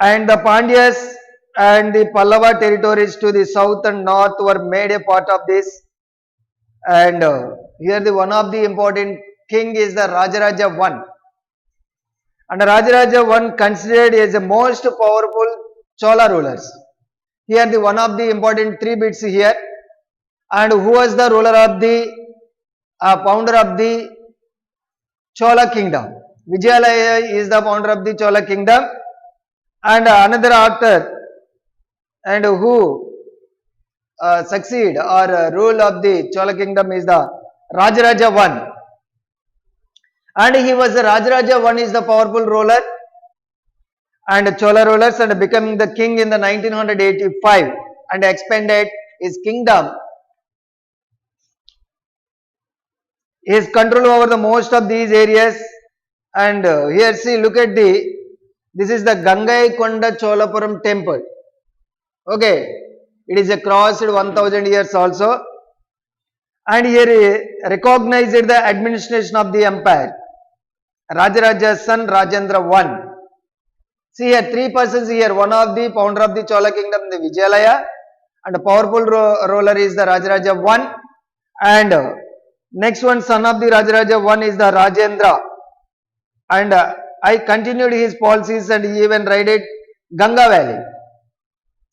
and the Pandyas and the Pallava territories to the south and north were made a part of this. And here the one of the important king is the Rajaraja I. And Rajaraja I considered as the most powerful Chola rulers. Here the one of the important three bits here. And who was the ruler of the founder of the Chola kingdom? Vijayalaya is the founder of the Chola kingdom. And another author and who succeed or rule of the Chola kingdom is the Rajaraja I. And he was the Rajaraja I is the powerful ruler and Chola rulers and becoming the king in the 1985 and expanded his kingdom. His control over the most of these areas. And here see, look at this is the Gangai Konda Cholapuram temple. Okay, it is crossed 1000 years also. And here he recognized the administration of the empire. Rajaraja's son Rajendra I. See here, three persons here. One of the founder of the Chola kingdom, the Vijayalaya, and a powerful ruler is the Rajaraja I. And next one, son of the Rajaraja I is the Rajendra. And I continued his policies and he even raided Ganga Valley.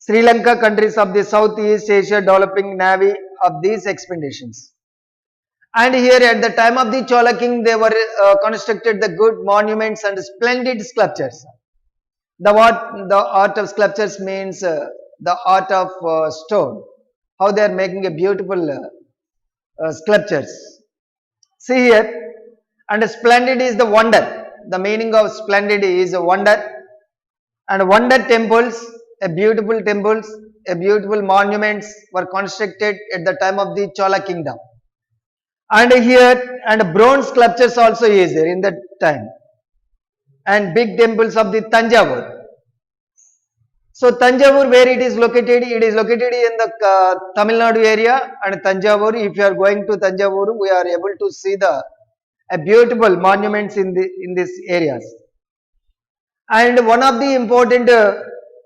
Sri Lanka countries of the Southeast Asia developing navy of these expeditions. And here at the time of the Chola king, they were constructed the good monuments and splendid sculptures. The art of sculptures means the art of stone. How they are making a beautiful sculptures. See here, and splendid is the wonder. The meaning of splendid is a wonder. And wonder temples, a beautiful monuments were constructed at the time of the Chola kingdom. And here, and bronze sculptures also is there in that time. And big temples of the Tanjavur. So Tanjavur, where it is located? It is located in the Tamil Nadu area. And Tanjavur, if you are going to Tanjavur, we are able to see the beautiful monuments in these areas. And one of the important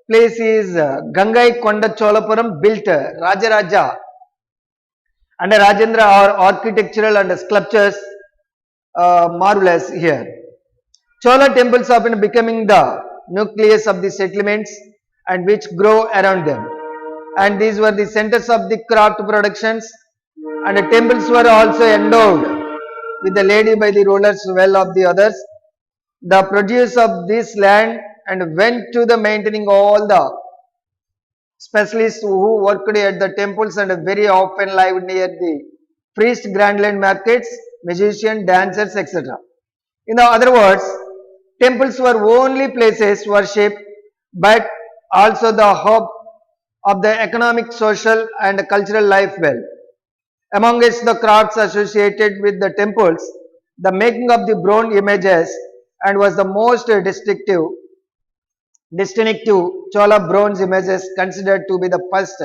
place is Gangai Konda Cholapuram built Rajaraja and Rajendra are architectural and sculptures marvelous here. Chola temples have been becoming the nucleus of the settlements and which grow around them. And these were the centers of the craft productions, and the temples were also endowed with the lady by the rulers well of the others. The produce of this land and went to the maintaining all the specialists who worked at the temples and very often lived near the priest grandland markets, musicians, dancers, etc. In other words, temples were only places worship, but also the hub of the economic, social and cultural life well. Amongst the crafts associated with the temples, the making of the bronze images and was the most distinctive Chola bronze images considered to be the first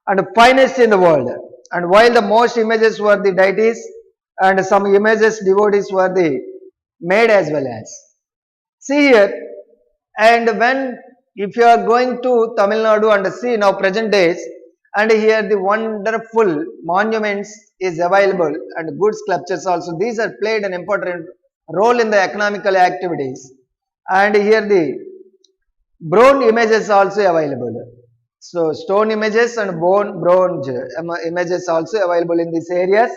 and finest in the world. And while the most images were the deities and some images devotees were the made as well as. See here, and if you are going to Tamil Nadu and see now present days, and here the wonderful monuments is available and good sculptures also. These are played an important role in the economical activities. And here the bronze images also available. So stone images and bronze images also available in these areas.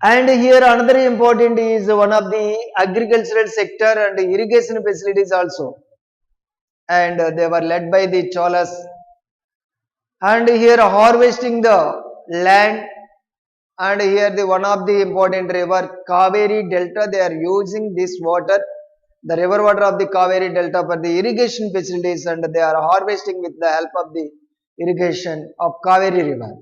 And here another important is one of the agricultural sector and irrigation facilities also. And they were led by the Cholas. And here harvesting the land, and here the one of the important river Kaveri Delta, they are using this water, the river water of the Kaveri Delta for the irrigation facilities, and they are harvesting with the help of the irrigation of Kaveri river.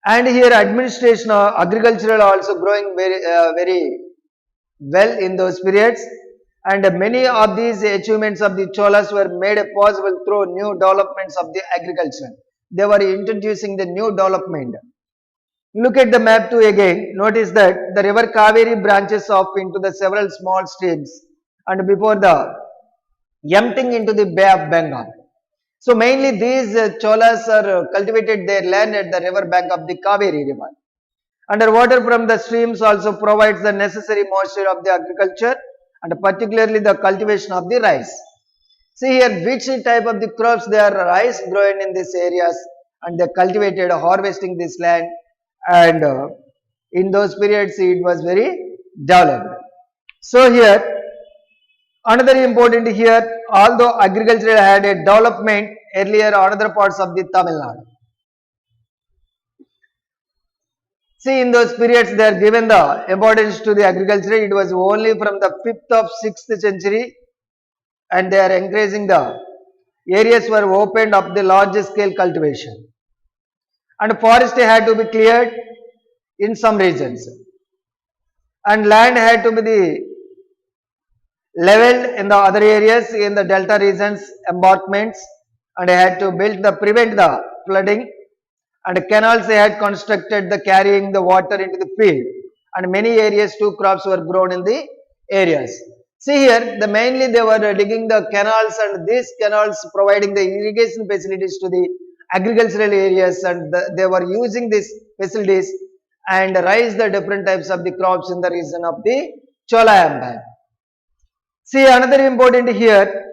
And here administration agricultural also growing very well in those periods. And many of these achievements of the Cholas were made possible through new developments of the agriculture. They were introducing the new development. Look at the map too again. Notice that the river Kaveri branches off into the several small streams. And before the emptying into the Bay of Bengal. So mainly these Cholas are cultivated their land at the river bank of the Kaveri river. Underwater from the streams also provides the necessary moisture of the agriculture and particularly the cultivation of the rice. See here which type of the crops they are rice grown in these areas and they cultivated harvesting this land and in those periods it was very developed. So here another important here, although agriculture had a development earlier on other parts of the Tamil Nadu. See in those periods they are given the importance to the agriculture. It was only from the 5th of 6th century and they are encouraging the areas were opened up the large scale cultivation. And forest had to be cleared in some regions. And land had to be the leveled in the other areas in the delta regions embankments and had to build the prevent the flooding and canals they had constructed the carrying the water into the field and many areas too crops were grown in the areas. See here the mainly they were digging the canals and these canals providing the irrigation facilities to the agricultural areas and they were using these facilities and raise the different types of the crops in the region of the Chola Empire. See another important here,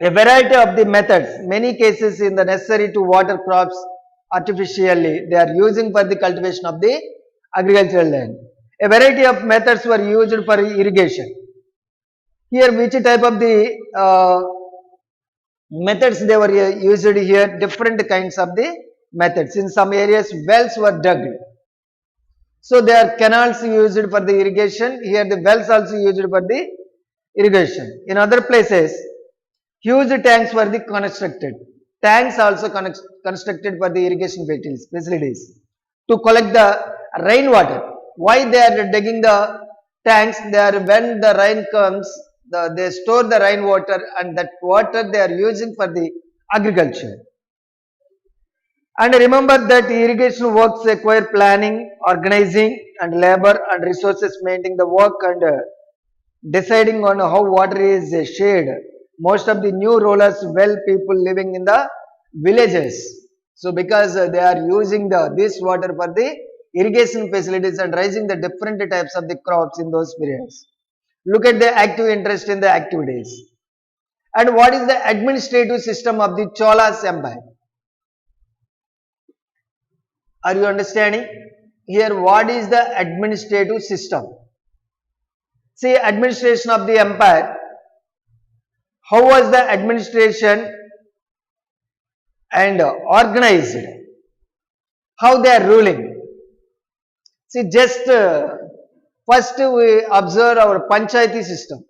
a variety of the methods, many cases in the necessary to water crops artificially, they are using for the cultivation of the agricultural land. A variety of methods were used for irrigation. Here which type of the methods they were used here, different kinds of the methods. In some areas wells were dug. So there are canals used for the irrigation. Here the wells also used for the irrigation. In other places, huge tanks were constructed. Tanks also constructed for the irrigation facilities to collect the rainwater. Why they are digging the tanks? They are when the rain comes, they store the rainwater and that water they are using for the agriculture. And remember that irrigation works require planning, organizing and labor and resources, maintaining the work and deciding on how water is shared. Most of the new rulers, well people living in the villages. So because they are using this water for the irrigation facilities and raising the different types of the crops in those periods. Look at the active interest in the activities. And what is the administrative system of the Cholas Empire? Are you understanding? Here what is the administrative system? See administration of the empire. How was the administration and organized? How they are ruling? See just first we observe our Panchayati system.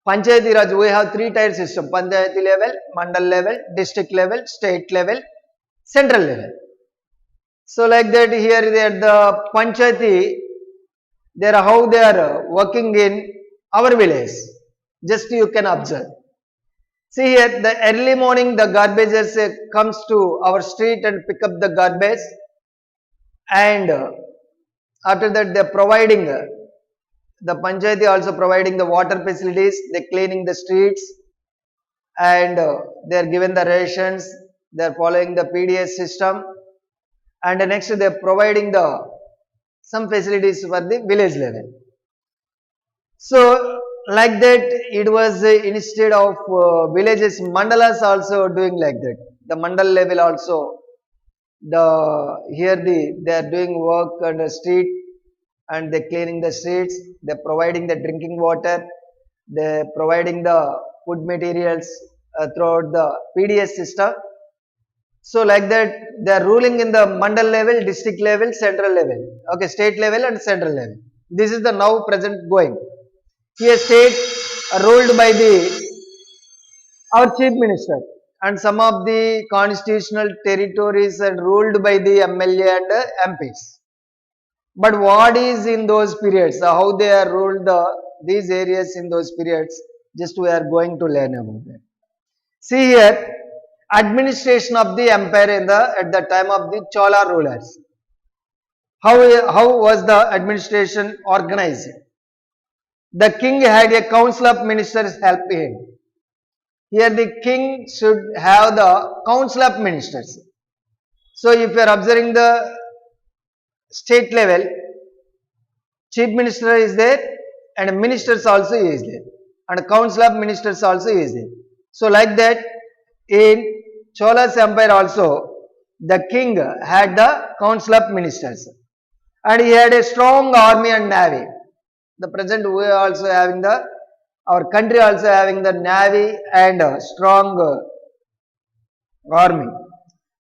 Panchayati Raj, we have 3-tier system. Panchayati level, Mandal level, district level, state level, central level. So like that here at the Panchayati, there are how they are working in our village. Just you can observe. See here the early morning the garbages comes to our street and pick up the garbage and after that they are providing the Panchayati also providing the water facilities, they are cleaning the streets and they are given the rations, they are following the PDS system. And next they are providing some facilities for the village level. So like that it was instead of villages, mandalas also doing like that. The mandal level also they are doing work on the street and they are cleaning the streets, they are providing the drinking water, they are providing the food materials throughout the PDS system. So like that they are ruling in the mandal level, district level, central level, okay, state level and central level. This is the now present going. Here state ruled by our chief minister and some of the constitutional territories are ruled by the MLA and MPs. But what is in those periods, how they are ruled these areas in those periods, just we are going to learn about that. See here, administration of the empire at the time of the Chola rulers. How was the administration organized? the king had a council of ministers help him. Here the king should have the council of ministers. So if you are observing the state level, chief minister is there and ministers also is there and council of ministers also is there. So like that in Chola's empire also the king had the council of ministers and he had a strong army and navy. The present we are also having our country also having the navy and strong army.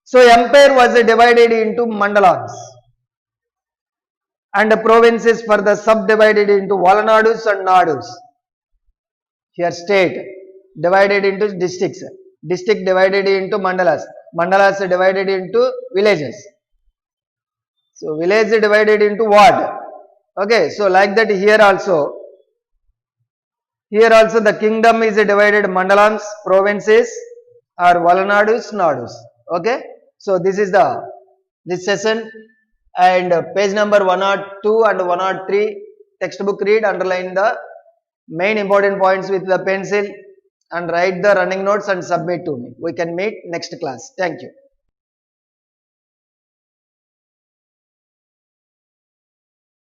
So empire was divided into mandalans and the provinces further subdivided into Valanadus and Nadus. Here state divided into districts, district divided into mandalas, mandalas divided into villages. So village divided into ward. Okay, so like that here also the kingdom is divided mandalans, provinces or Valanadus, Nadus. Okay, so this is this session and page number 102 and 103 textbook read, underline the main important points with the pencil and write the running notes and submit to me. We can meet next class. Thank you.